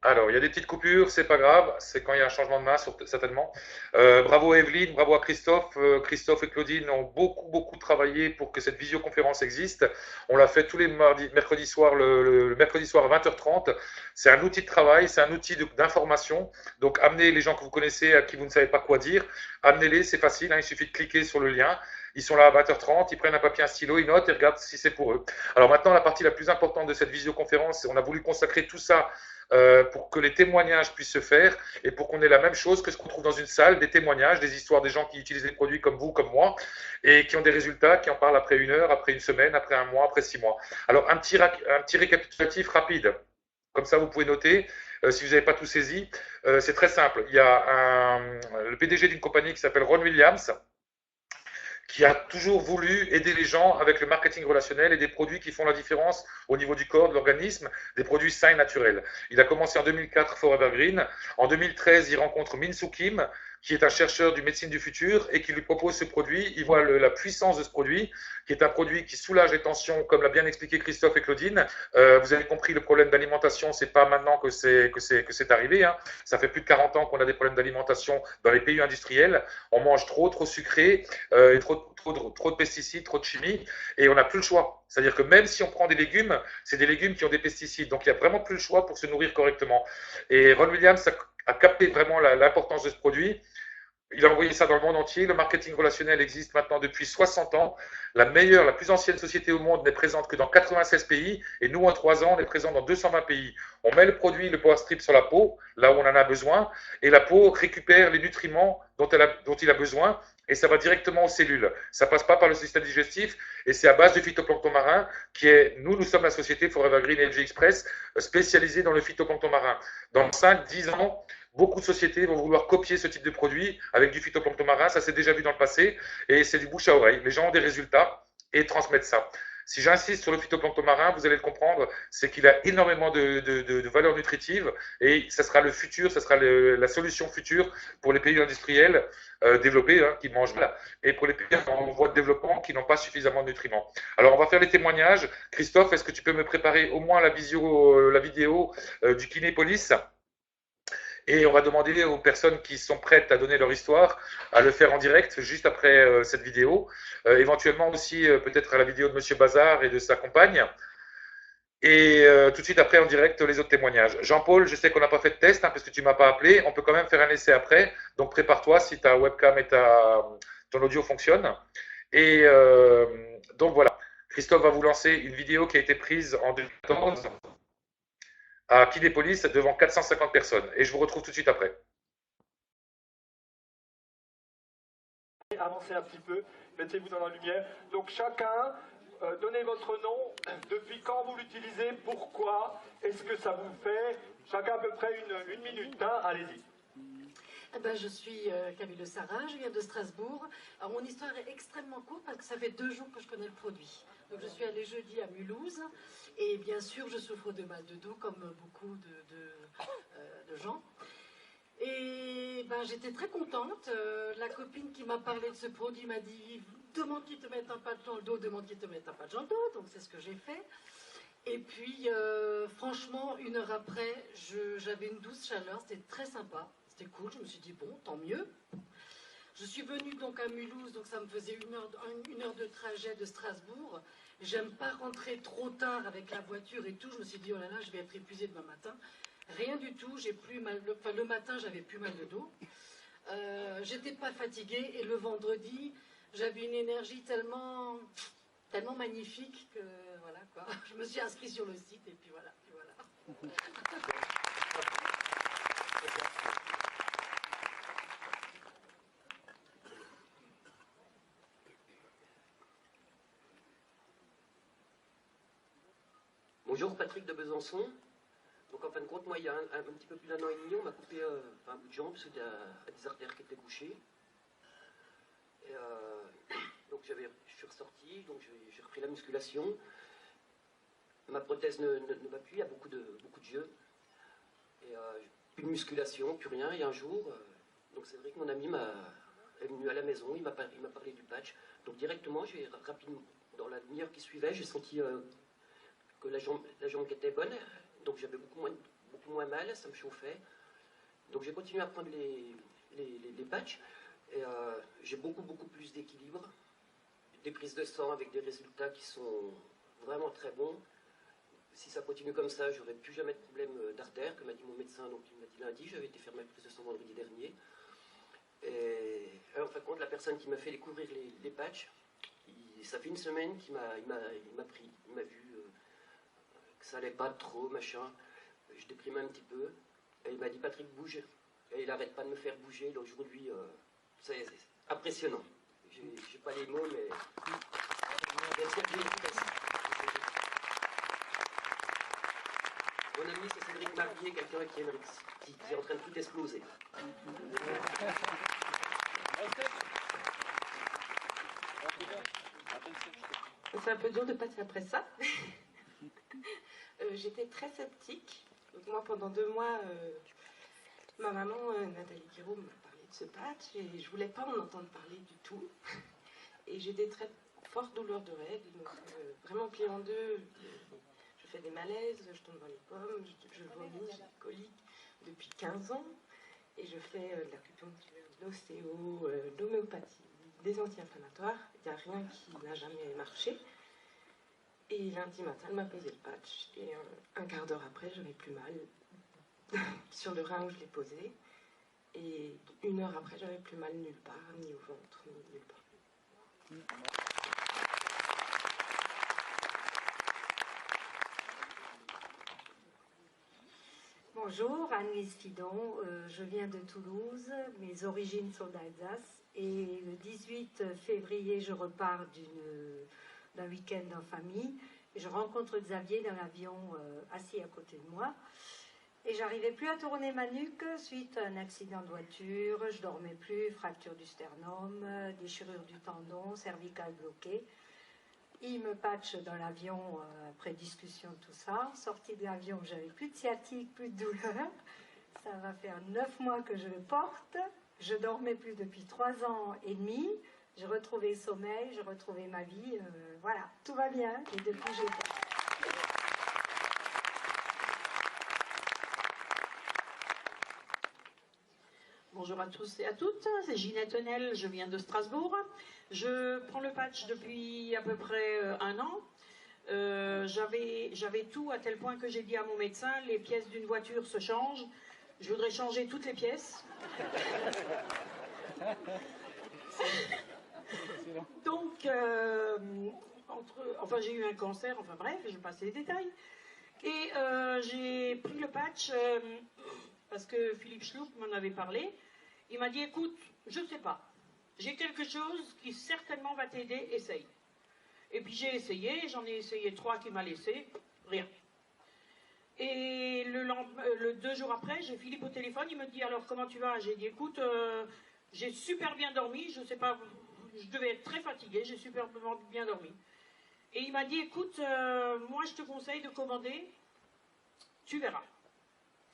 Alors, il y a des petites coupures, c'est pas grave, c'est quand il y a un changement de main, certainement. Bravo à Evelyne, bravo à Christophe. Christophe et Claudine ont beaucoup travaillé pour que cette visioconférence existe. On l'a fait tous les mercredis soirs, le mercredi soir à 20h30. C'est un outil de travail, c'est un outil d'information. Donc, amenez les gens que vous connaissez, à qui vous ne savez pas quoi dire. Amenez-les, c'est facile, hein, il suffit de cliquer sur le lien. Ils sont là à 20h30, ils prennent un papier, un stylo, ils notent et regardent si c'est pour eux. Alors maintenant, la partie la plus importante de cette visioconférence, on a voulu consacrer tout ça pour que les témoignages puissent se faire et pour qu'on ait la même chose que ce qu'on trouve dans une salle, des témoignages, des histoires des gens qui utilisent les produits comme vous, comme moi, et qui ont des résultats, qui en parlent après 1 heure, après 1 semaine, après 1 mois, après 6 mois. Alors, un petit récapitulatif rapide. Comme ça, vous pouvez noter, si vous n'avez pas tout saisi. C'est très simple. Il y a le PDG d'une compagnie qui s'appelle Ron Williams, qui a toujours voulu aider les gens avec le marketing relationnel et des produits qui font la différence au niveau du corps, de l'organisme, des produits sains et naturels. Il a commencé en 2004 Forever Green. En 2013, il rencontre Min Soo Kim, qui est un chercheur du médecine du futur et qui lui propose ce produit. Il voit la puissance de ce produit, qui est un produit qui soulage les tensions, comme l'a bien expliqué Christophe et Claudine. Vous avez compris, le problème d'alimentation, c'est pas maintenant que c'est arrivé. Hein. Ça fait plus de 40 ans qu'on a des problèmes d'alimentation dans les pays industriels. On mange trop sucré, et trop de pesticides, trop de chimie, et on n'a plus le choix. C'est-à-dire que même si on prend des légumes, c'est des légumes qui ont des pesticides. Donc il n'y a vraiment plus le choix pour se nourrir correctement. Et Ron Williams a capté vraiment l'importance de ce produit. Il a envoyé ça dans le monde entier. Le marketing relationnel existe maintenant depuis 60 ans. La plus ancienne société au monde n'est présente que dans 96 pays. Et nous, en 3 ans, on est présent dans 220 pays. On met le produit, le Power Strip, sur la peau, là où on en a besoin. Et la peau récupère les nutriments dont il a besoin. Et ça va directement aux cellules. Ça passe pas par le système digestif. Et c'est à base de phytoplancton marin qui est, nous sommes la société Forever Green Energy Express spécialisée dans le phytoplancton marin. Dans 5-10 ans, beaucoup de sociétés vont vouloir copier ce type de produit avec du phytoplancton marin. Ça s'est déjà vu dans le passé et c'est du bouche à oreille. Les gens ont des résultats et transmettent ça. Si j'insiste sur le phytoplancton marin, vous allez le comprendre, c'est qu'il a énormément de valeurs nutritives et ça sera le futur, ça sera la solution future pour les pays industriels développés qui mangent mal et pour les pays en voie de développement qui n'ont pas suffisamment de nutriments. Alors on va faire les témoignages. Christophe, est-ce que tu peux me préparer au moins la vidéo du Kinépolis ? Et on va demander aux personnes qui sont prêtes à donner leur histoire à le faire en direct juste après cette vidéo. Éventuellement aussi peut-être à la vidéo de Monsieur Bazar et de sa compagne. Et tout de suite après en direct les autres témoignages. Jean-Paul, je sais qu'on n'a pas fait de test parce que tu ne m'as pas appelé. On peut quand même faire un essai après. Donc prépare-toi si ta webcam et ton audio fonctionnent. Et donc voilà. Christophe va vous lancer une vidéo qui a été prise en 2014. À Kinépolis devant 450 personnes. Et je vous retrouve tout de suite après. Avancez un petit peu, mettez-vous dans la lumière. Donc chacun donnez votre nom, depuis quand vous l'utilisez, pourquoi, est-ce que ça vous fait, chacun à peu près une minute, hein, allez-y. Eh ben, je suis Camille Sarrin, je viens de Strasbourg. Alors, mon histoire est extrêmement courte parce que ça fait 2 jours que je connais le produit. Donc je suis allée jeudi à Mulhouse et bien sûr je souffre de mal de dos comme beaucoup de gens. Et ben, j'étais très contente. La copine qui m'a parlé de ce produit m'a dit « Demande qu'ils te mettent un patch dans le dos, demande qu'ils te mettent un patch dans le dos ». Donc c'est ce que j'ai fait. Et puis franchement, 1 heure après, j'avais une douce chaleur, c'était très sympa. C'était cool, je me suis dit, bon, tant mieux. Je suis venue donc à Mulhouse, donc ça me faisait 1 heure de trajet de Strasbourg. J'aime pas rentrer trop tard avec la voiture et tout. Je me suis dit, oh là là, je vais être épuisée demain matin. Rien du tout, j'ai plus mal, enfin le matin, j'avais plus mal de dos. J'étais pas fatiguée et le vendredi, j'avais une énergie tellement magnifique que voilà quoi. Je me suis inscrite sur le site et puis voilà. Bonjour, Patrick de Besançon. Donc en fin de compte, moi il y a un petit peu plus d'1 an et demi, on m'a coupé un bout de jambe parce qu'il y a des artères qui étaient bouchées. Et, donc je suis ressorti, donc j'ai repris la musculation. Ma prothèse ne va plus, il y a beaucoup de jeux. Et plus de musculation, plus rien. Et un jour, donc c'est vrai que mon ami est venu à la maison, il m'a parlé du patch. Donc directement, j'ai rapidement, dans la demi-heure qui suivait, j'ai senti que la jambe qui était bonne, donc j'avais beaucoup moins mal, ça me chauffait. Donc j'ai continué à prendre les patchs, et j'ai beaucoup plus d'équilibre, des prises de sang avec des résultats qui sont vraiment très bons. Si ça continue comme ça, j'aurais plus jamais de problème d'artère, que m'a dit mon médecin, donc il m'a dit lundi, j'avais été faire ma prise de sang vendredi dernier. Et en fin de compte, la personne qui m'a fait découvrir les patchs, ça fait 1 semaine qu'il m'a pris, il m'a vu que ça allait pas trop, machin. Je déprimais un petit peu. Et il m'a dit, Patrick, bouge. Et il n'arrête pas de me faire bouger. Donc aujourd'hui, c'est impressionnant. J'ai pas les mots, mais... Mon ami, c'est Cédric Barbier, quelqu'un qui est en train de tout exploser. C'est un peu dur de passer après ça. J'étais très sceptique. Donc moi, pendant 2 mois, ma maman, Nathalie Guiraud, m'a parlé de ce patch et je voulais pas en entendre parler du tout. Et j'ai des très fortes douleurs de règles, donc vraiment pliée en deux. Je fais des malaises, je tombe dans les pommes, je vomis, j'ai des coliques depuis 15 ans. Et je fais de l'acupuncture, de l'ostéo, de l'homéopathie, des anti-inflammatoires. Il n'y a rien qui n'a jamais marché. Et lundi matin, elle m'a posé le patch. Et un quart d'heure après, j'avais plus mal sur le rein où je l'ai posé. Et 1 heure après, j'avais plus mal nulle part, ni au ventre, ni nulle part. Bonjour, Anne-Lise Fidon, je viens de Toulouse, mes origines sont d'Alsace et le 18 février je repars d'un week-end en famille et je rencontre Xavier dans l'avion assis à côté de moi et j'arrivais plus à tourner ma nuque suite à un accident de voiture, je dormais plus, fracture du sternum, déchirure du tendon, cervicale bloquée. Il me patche dans l'avion après discussion de tout ça. Sortie de l'avion, j'avais plus de sciatique, plus de douleur. Ça va faire 9 mois que je le porte. Je dormais plus depuis 3 ans et demi. J'ai retrouvé le sommeil, j'ai retrouvé ma vie. Voilà, tout va bien. Et depuis, j'ai fait. Bonjour à tous et à toutes, c'est Ginette Honnel, je viens de Strasbourg. Je prends le patch depuis à peu près 1 an. J'avais tout à tel point que j'ai dit à mon médecin, les pièces d'une voiture se changent. Je voudrais changer toutes les pièces. Donc, enfin j'ai eu un cancer, enfin bref, je vais passer les détails. Et j'ai pris le patch... parce que Philippe Schluck m'en avait parlé. Il m'a dit, écoute, je ne sais pas, j'ai quelque chose qui certainement va t'aider, essaye. Et puis j'ai essayé, j'en ai essayé 3 qui m'a laissé, rien. Et le 2 jours après, j'ai Philippe au téléphone, il me dit alors comment tu vas? J'ai dit écoute, j'ai super bien dormi, je sais pas, je devais être très fatiguée, j'ai super bien dormi. Et il m'a dit écoute, moi je te conseille de commander, tu verras.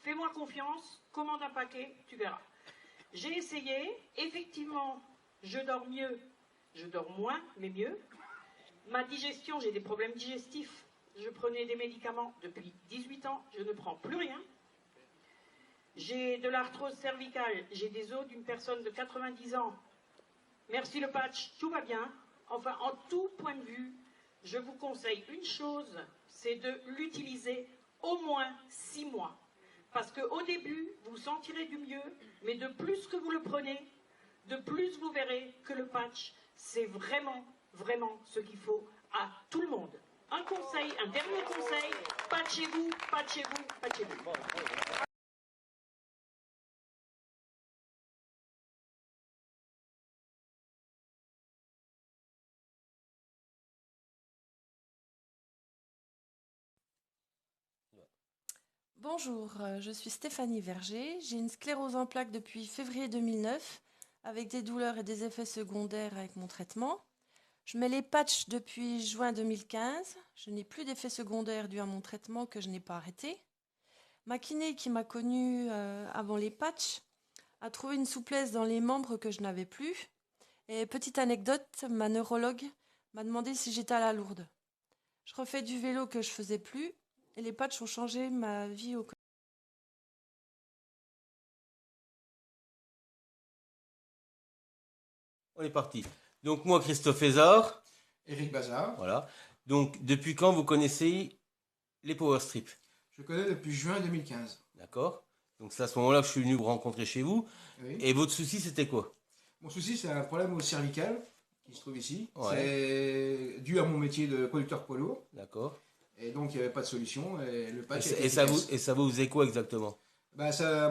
Fais-moi confiance, commande un paquet, tu verras. J'ai essayé, effectivement, je dors mieux, je dors moins, mais mieux. Ma digestion, j'ai des problèmes digestifs. Je prenais des médicaments depuis 18 ans, je ne prends plus rien. J'ai de l'arthrose cervicale, j'ai des os d'une personne de 90 ans. Merci le patch, tout va bien. Enfin, en tout point de vue, je vous conseille une chose, c'est de l'utiliser au moins 6 mois. Parce qu'au début, vous sentirez du mieux, mais de plus que vous le prenez, de plus vous verrez que le patch, c'est vraiment, vraiment ce qu'il faut à tout le monde. Un conseil, un dernier conseil, patchez-vous, patchez-vous, patchez-vous. Bonjour, je suis Stéphanie Verger. J'ai une sclérose en plaques depuis février 2009 avec des douleurs et des effets secondaires avec mon traitement. Je mets les patchs depuis juin 2015. Je n'ai plus d'effets secondaires dus à mon traitement que je n'ai pas arrêté. Ma kiné qui m'a connue avant les patchs a trouvé une souplesse dans les membres que je n'avais plus. Et petite anecdote, ma neurologue m'a demandé si j'étais à la lourde. Je refais du vélo que je faisais plus. Et les patchs ont changé ma vie au quotidien. On est parti. Donc moi, Christophe Hézard. Éric Bazard. Voilà. Donc depuis quand vous connaissez les Power Strips? Je connais depuis juin 2015. D'accord. Donc c'est à ce moment-là que je suis venu vous rencontrer chez vous. Oui. Et votre souci, c'était quoi? Mon souci, c'est un problème au cervical qui se trouve ici. Ouais. C'est dû à mon métier de conducteur poids lourd. D'accord. Et donc, il n'y avait pas de solution. Et le patch Et ça vous faisait quoi exactement? Bah, ça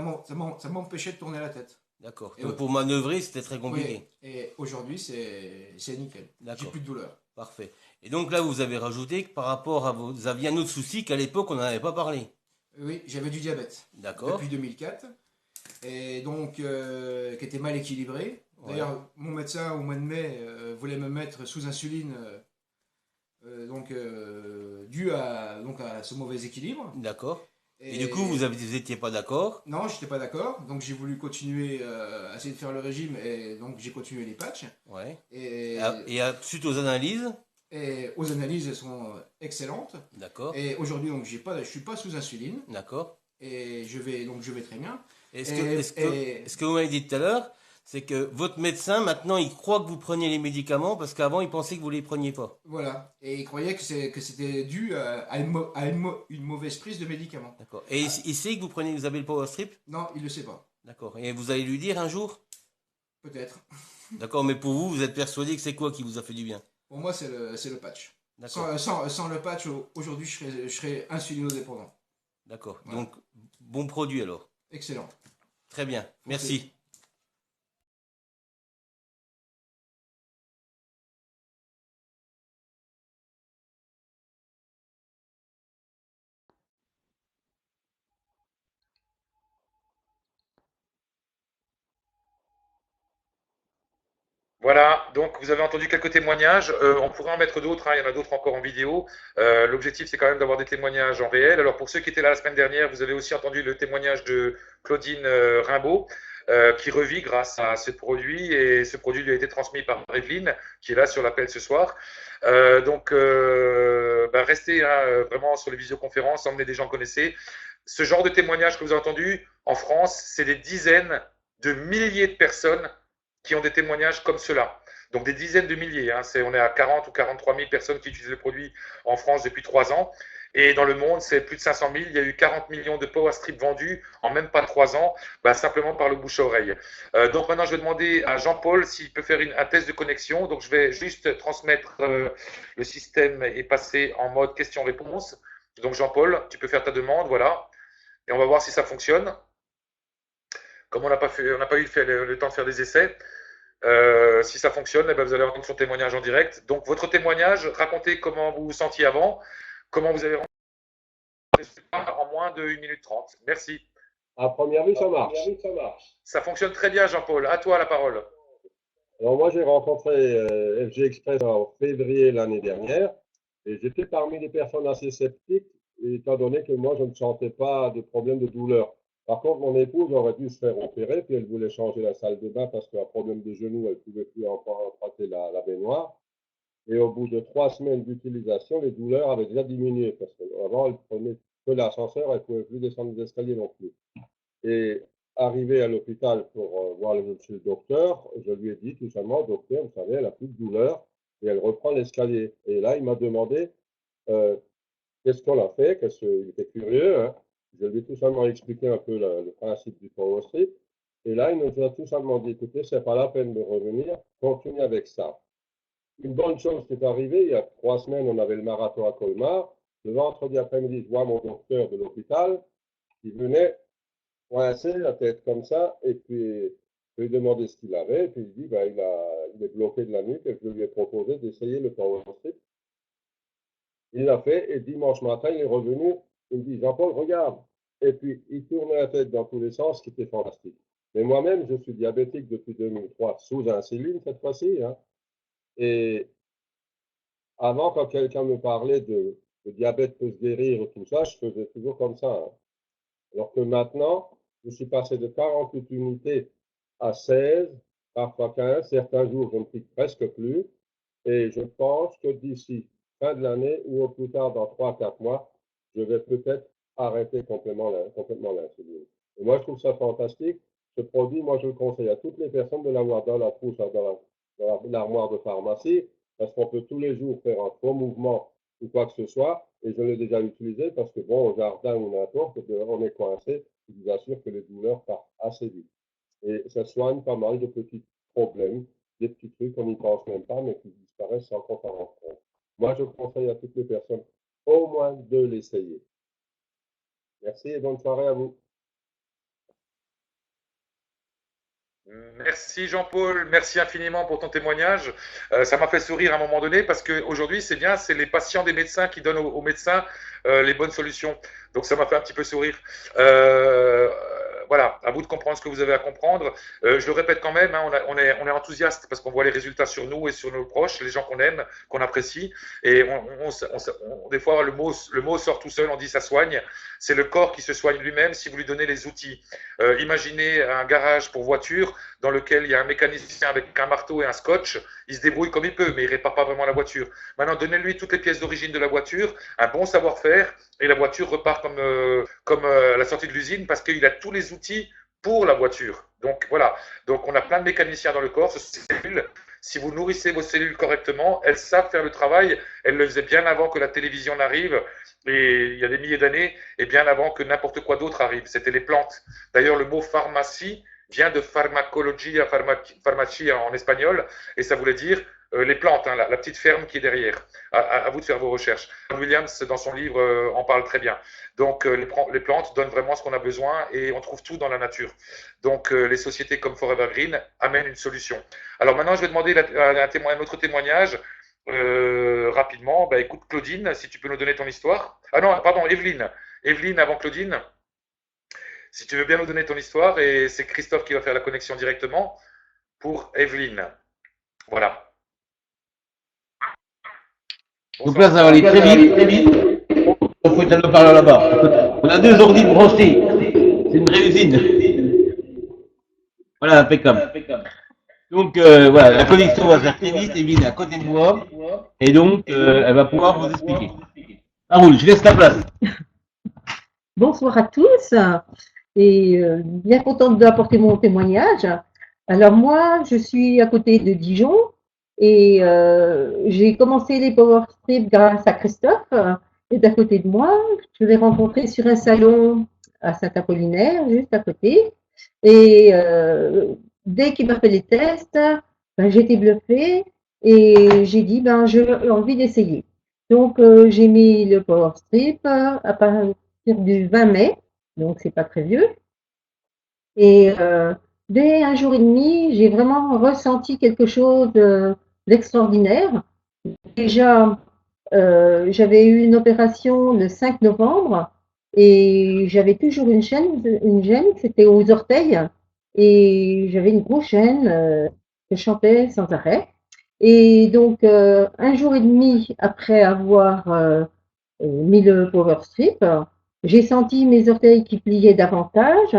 m'empêchait de tourner la tête. D'accord. Donc pour manœuvrer, c'était très compliqué. Oui. Et aujourd'hui, c'est nickel. J'ai plus de douleur. Parfait. Et donc là, vous avez rajouté que par rapport à vous aviez un autre souci qu'à l'époque, on n'en avait pas parlé. Oui, j'avais du diabète. D'accord. Depuis 2004. Et donc, qui était mal équilibré. D'ailleurs, mon médecin, au mois de mai, voulait me mettre sous insuline, dû à ce mauvais équilibre. D'accord. Et du coup, vous n'étiez pas d'accord? Non, je n'étais pas d'accord. Donc, j'ai voulu continuer à essayer de faire le régime. Et donc, j'ai continué les patchs. Ouais. Et suite aux analyses? Et aux analyses, elles sont excellentes. D'accord. Et aujourd'hui, donc, je ne suis pas sous insuline. D'accord. Et je vais très bien. Ce que vous m'avez dit tout à l'heure, c'est que votre médecin, maintenant, il croit que vous preniez les médicaments parce qu'avant, il pensait que vous ne les preniez pas. Voilà. Et il croyait que c'était dû à une mauvaise prise de médicaments. D'accord. Et il sait que vous avez le Power Strip? Non, il ne le sait pas. D'accord. Et vous allez lui dire un jour? Peut-être. D'accord, mais pour vous, vous êtes persuadé que c'est quoi qui vous a fait du bien? Pour moi, c'est le patch. D'accord. Sans le patch, aujourd'hui, je serais insulinodépendant. D'accord. Voilà. Donc, bon produit alors. Excellent. Très bien. Merci. Voilà, donc vous avez entendu quelques témoignages, on pourrait en mettre d'autres, hein, il y en a d'autres encore en vidéo. L'objectif c'est quand même d'avoir des témoignages en réel. Alors pour ceux qui étaient là la semaine dernière, vous avez aussi entendu le témoignage de Claudine Rimbaud, qui revit grâce à ce produit, et ce produit lui a été transmis par Evelyne, qui est là sur l'appel ce soir. Restez vraiment sur les visioconférences, emmenez des gens que vous connaissez. Ce genre de témoignage que vous avez entendu en France, c'est des dizaines de milliers de personnes qui ont des témoignages comme cela. Donc des dizaines de milliers. Hein. On est à 40 ou 43 000 personnes qui utilisent le produit en France depuis 3 ans. Et dans le monde, c'est plus de 500 000. Il y a eu 40 millions de Power Strips vendus en même pas 3 ans, simplement par le bouche à oreille. Donc maintenant, je vais demander à Jean-Paul s'il peut faire un test de connexion. Donc je vais juste transmettre le système et passer en mode question-réponse. Donc Jean-Paul, tu peux faire ta demande, voilà. Et on va voir si ça fonctionne. Comme on n'a pas eu le temps de faire des essais. Si ça fonctionne, eh ben, vous allez entendre son témoignage en direct. Donc, votre témoignage, racontez comment vous vous sentiez avant, comment vous avez rencontré le résultat en moins de 1 minute 30. Merci. À première vue, ça marche. Ça fonctionne très bien, Jean-Paul. À toi la parole. Alors moi, j'ai rencontré FG Express en février l'année dernière et j'étais parmi les personnes assez sceptiques, étant donné que moi, je ne sentais pas de problème de douleur. Par contre, mon épouse aurait dû se faire opérer, puis elle voulait changer la salle de bain parce qu'un problème de genou, elle ne pouvait plus emprunter la baignoire. Et au bout de 3 semaines d'utilisation, les douleurs avaient déjà diminué parce qu'avant, elle prenait que l'ascenseur, elle ne pouvait plus descendre les escaliers non plus. Et arrivé à l'hôpital pour voir monsieur le docteur, je lui ai dit tout simplement, docteur, vous savez, elle n'a plus de douleur et elle reprend l'escalier. Et là, il m'a demandé qu'est-ce qu'on a fait, il était curieux, hein. Je lui ai tout simplement expliqué un peu le principe du power strip. Et là, il nous a tout simplement dit, écoutez, c'est pas la peine de revenir, continuez avec ça. Une bonne chose qui est arrivée, il y a 3 semaines, on avait le marathon à Colmar. Le vendredi après-midi, je vois mon docteur de l'hôpital qui venait coincé, la tête comme ça, et puis je lui ai demandé ce qu'il avait, et puis il dit, ben, il est bloqué de la nuque, et je lui ai proposé d'essayer le power strip. Il l'a fait, et dimanche matin, il est revenu, il me dit, Jean-Paul, regarde. Et puis, il tournait la tête dans tous les sens, ce qui était fantastique. Mais moi-même, je suis diabétique depuis 2003, sous insuline cette fois-ci, hein. Et avant, quand quelqu'un me parlait de diabète peut se guérir et tout ça, je faisais toujours comme ça, hein. Alors que maintenant, je suis passé de 48 unités à 16, parfois 15. Certains jours, je ne pique presque plus. Et je pense que d'ici fin de l'année ou au plus tard dans 3-4 mois, je vais peut-être arrêter complètement l'insuline. Et moi, je trouve ça fantastique. Ce produit, moi, je le conseille à toutes les personnes de l'avoir dans la trousse, dans l'armoire de pharmacie, parce qu'on peut tous les jours faire un faux mouvement ou quoi que ce soit. Et je l'ai déjà utilisé parce que, bon, au jardin ou n'importe, on est coincé. Je vous assure que les douleurs partent assez vite. Et ça soigne pas mal de petits problèmes, des petits trucs qu'on n'y pense même pas, mais qui disparaissent sans qu'on s'en rende compte. Moi, je conseille à toutes les personnes au moins de l'essayer. Merci et bonne soirée à vous. Merci Jean-Paul, merci infiniment pour ton témoignage. Ça m'a fait sourire à un moment donné parce qu'aujourd'hui, c'est bien, c'est les patients des médecins qui donnent aux médecins les bonnes solutions. Donc ça m'a fait un petit peu sourire. Voilà, à vous de comprendre ce que vous avez à comprendre. Je le répète quand même, hein, on est enthousiaste parce qu'on voit les résultats sur nous et sur nos proches, les gens qu'on aime, qu'on apprécie. Et des fois, le mot sort tout seul, on dit ça soigne. C'est le corps qui se soigne lui-même si vous lui donnez les outils. Imaginez un garage pour voiture dans lequel il y a un mécanicien avec un marteau et un scotch. Il se débrouille comme il peut, mais il ne répare pas vraiment la voiture. Maintenant, donnez-lui toutes les pièces d'origine de la voiture, un bon savoir-faire, et la voiture repart comme à la sortie de l'usine parce qu'il a tous les outils pour la voiture. Donc voilà, donc on a plein de mécaniciens dans le corps, ces cellules. Si vous nourrissez vos cellules correctement, elles savent faire le travail. Elles le faisaient bien avant que la télévision n'arrive, et il y a des milliers d'années, et bien avant que n'importe quoi d'autre arrive. C'était les plantes. D'ailleurs, le mot pharmacie vient de pharmacologie, pharmacie en espagnol, et ça voulait dire les plantes, hein, la petite ferme qui est derrière. À vous de faire vos recherches. Williams, dans son livre, en parle très bien. Donc, les plantes donnent vraiment ce qu'on a besoin et on trouve tout dans la nature. Donc, les sociétés comme Forever Green amènent une solution. Alors maintenant, je vais demander un autre témoignage rapidement. Bah, écoute, Claudine, si tu peux nous donner ton histoire. Ah non, pardon, Evelyne. Evelyne avant Claudine. Si tu veux bien nous donner ton histoire, et c'est Christophe qui va faire la connexion directement pour Evelyne. Voilà. Donc là, ça va aller très vite, très vite. Il faut éteindre le parleur là-bas. On a 2 ordi branchés. C'est une vraie usine. Voilà, impeccable. Donc voilà, la connexion va faire très vite. Evelyne est à côté de moi. Et donc, elle va pouvoir vous expliquer. Raoul, je laisse la place. Bonsoir à tous. Et bien contente d'apporter mon témoignage. Alors moi, je suis à côté de Dijon. Et j'ai commencé les Power Strips grâce à Christophe, qui est à côté de moi. Je l'ai rencontré sur un salon à Saint-Apollinaire, juste à côté. Et dès qu'il m'a fait les tests, ben, j'ai été bluffée et j'ai dit, ben, j'ai envie d'essayer. Donc, j'ai mis le Power Strip à partir du 20 mai, donc c'est pas très vieux. Et dès un jour et demi, j'ai vraiment ressenti quelque chose d'extraordinaire. Déjà, j'avais eu une opération le 5 novembre et j'avais toujours une gêne, c'était aux orteils et j'avais une grosse gêne que je chantais sans arrêt. Et donc, un jour et demi après avoir mis le Power Strip, j'ai senti mes orteils qui pliaient davantage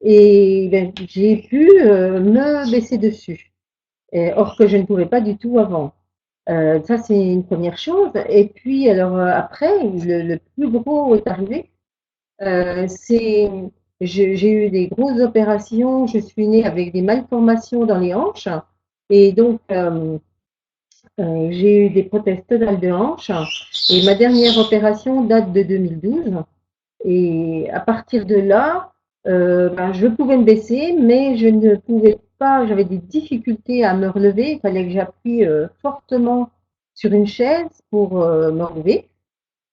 et ben, j'ai pu me baisser dessus. Or que je ne pouvais pas du tout avant. Ça, c'est une première chose. Et puis, alors après, le plus gros est arrivé. C'est, j'ai eu des grosses opérations. Je suis née avec des malformations dans les hanches. Et donc, j'ai eu des prothèses totales de hanches. Et ma dernière opération date de 2012. Et à partir de là, ben, je pouvais me baisser, mais je ne pouvais pas, j'avais des difficultés à me relever. Il fallait que j'appuie fortement sur une chaise pour me relever.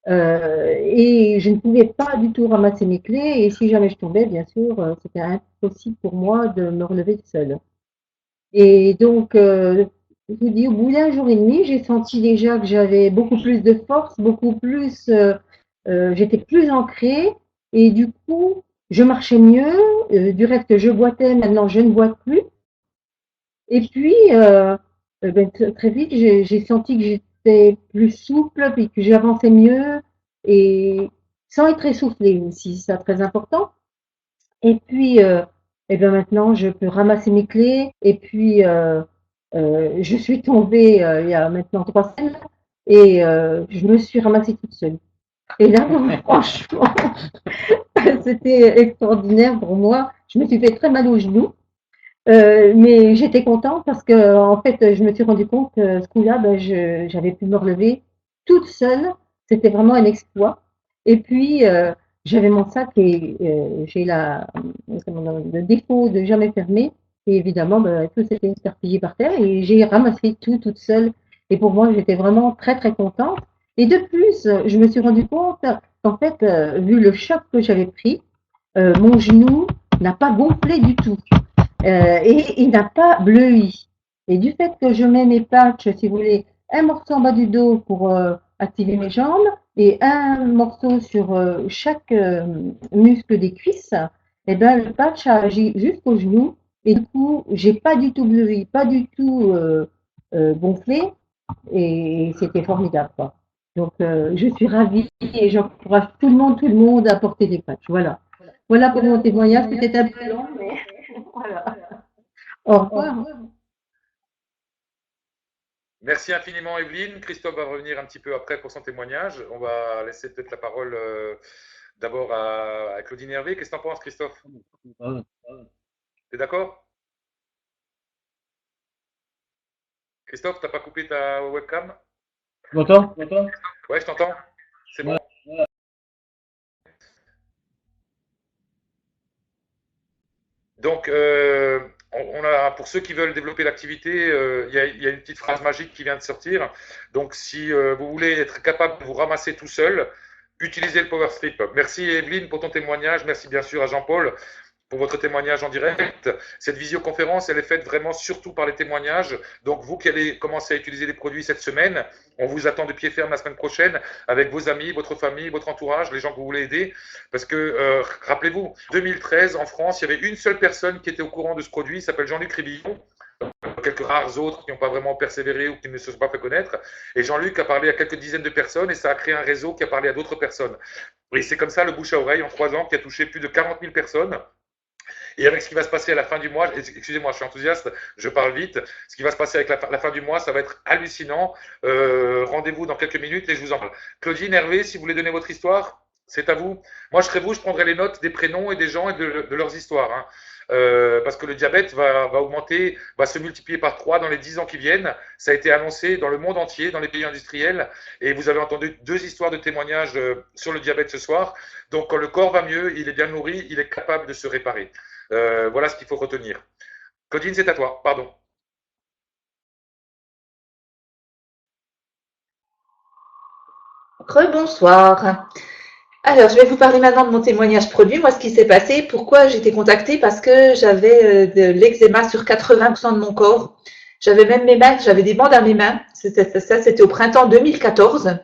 Et je ne pouvais pas du tout ramasser mes clés. Et si jamais je tombais, bien sûr, c'était impossible pour moi de me relever seule. Et donc, je vous dis, au bout d'un jour et demi, j'ai senti déjà que j'avais beaucoup plus de force, beaucoup plus, j'étais plus ancrée et du coup, je marchais mieux. Du reste que je boitais, maintenant je ne boite plus. Et puis, ben, très vite, j'ai senti que j'étais plus souple, puis que j'avançais mieux et sans être essoufflée aussi, c'est très important. Et puis, et ben maintenant, je peux ramasser mes clés. Et puis, je suis tombée il y a maintenant 3 semaines et je me suis ramassée toute seule. Et là, franchement, c'était extraordinaire pour moi. Je me suis fait très mal aux genoux, mais j'étais contente parce que, en fait, je me suis rendu compte que ce coup-là, ben, j'avais pu me relever toute seule. C'était vraiment un exploit. Et puis, j'avais mon sac et j'ai le défaut de jamais fermer. Et évidemment, ben, tout s'était éparpillé par terre et j'ai ramassé tout toute seule. Et pour moi, j'étais vraiment très, très contente. Et de plus, je me suis rendu compte qu'en fait, vu le choc que j'avais pris, mon genou n'a pas gonflé du tout. Et il n'a pas bleui. Et du fait que je mets mes patchs, si vous voulez, un morceau en bas du dos pour activer mes jambes et un morceau sur chaque muscle des cuisses, et ben le patch a agi jusqu'au genou et du coup j'ai pas du tout bleui, pas du tout gonflé et c'était formidable quoi. Donc je suis ravie et j'encourage tout le monde à porter des patchs. Voilà. Voilà pour mon témoignage. C'était un peu long, mais voilà. Au revoir. Merci infiniment, Evelyne. Christophe va revenir un petit peu après pour son témoignage. On va laisser peut-être la parole d'abord à Claudine Hervé. Qu'est-ce que tu en penses, Christophe? T'es d'accord? Christophe, t'as pas coupé ta webcam? Tu m'entends? Ouais, je t'entends. C'est bon. Donc, pour ceux qui veulent développer l'activité, il y a une petite phrase magique qui vient de sortir. Donc, si vous voulez être capable de vous ramasser tout seul, utilisez le Power Strip. Merci Evelyne pour ton témoignage. Merci bien sûr à Jean-Paul pour votre témoignage en direct. Cette visioconférence, elle est faite vraiment surtout par les témoignages. Donc, vous qui allez commencer à utiliser les produits cette semaine, on vous attend de pied ferme la semaine prochaine avec vos amis, votre famille, votre entourage, les gens que vous voulez aider. Parce que, rappelez-vous, 2013, en France, il y avait une seule personne qui était au courant de ce produit, il s'appelle Jean-Luc Ribillon. Quelques rares autres qui n'ont pas vraiment persévéré ou qui ne se sont pas fait connaître. Et Jean-Luc a parlé à quelques dizaines de personnes et ça a créé un réseau qui a parlé à d'autres personnes. Et c'est comme ça le bouche à oreille en 3 ans qui a touché plus de 40 000 personnes. Et avec ce qui va se passer à la fin du mois, excusez-moi, je suis enthousiaste, je parle vite. Ce qui va se passer avec la fin du mois, ça va être hallucinant. Rendez-vous dans quelques minutes et je vous en parle. Claudine, Hervé, si vous voulez donner votre histoire, c'est à vous. Moi, je serai vous, je prendrai les notes des prénoms et des gens et de leurs histoires. Hein. Parce que le diabète va augmenter, va se multiplier par 3 dans les 10 ans qui viennent. Ça a été annoncé dans le monde entier, dans les pays industriels. Et vous avez entendu 2 histoires de témoignages sur le diabète ce soir. Donc, quand le corps va mieux, il est bien nourri, il est capable de se réparer. Voilà ce qu'il faut retenir. Claudine, c'est à toi. Pardon. Rebonsoir. Alors, je vais vous parler maintenant de mon témoignage produit. Moi, ce qui s'est passé, pourquoi j'ai été contactée? Parce que j'avais de l'eczéma sur 80% de mon corps. J'avais même mes mains, j'avais des bandes à mes mains. C'était au printemps 2014.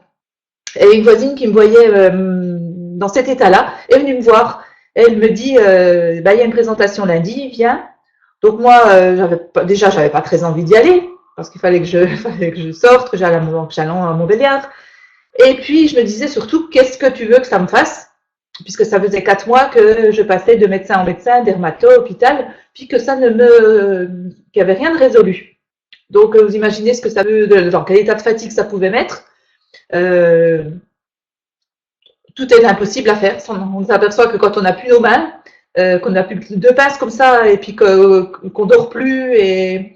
Et une voisine qui me voyait dans cet état-là est venue me voir. Elle me dit, il y a une présentation lundi, viens. Donc moi, j'avais pas très envie d'y aller parce qu'il fallait que je sorte, que j'allais à Montbéliard. Et puis, je me disais surtout, qu'est-ce que tu veux que ça me fasse? Puisque ça faisait 4 mois que je passais de médecin en médecin, dermato, hôpital, puis que ça qu'il n'y avait rien de résolu. Donc, vous imaginez ce que ça veut, dans quel état de fatigue ça pouvait mettre. Tout est impossible à faire. On s'aperçoit que quand on n'a plus nos mains, qu'on n'a plus de pinces comme ça, et puis qu'on dort plus et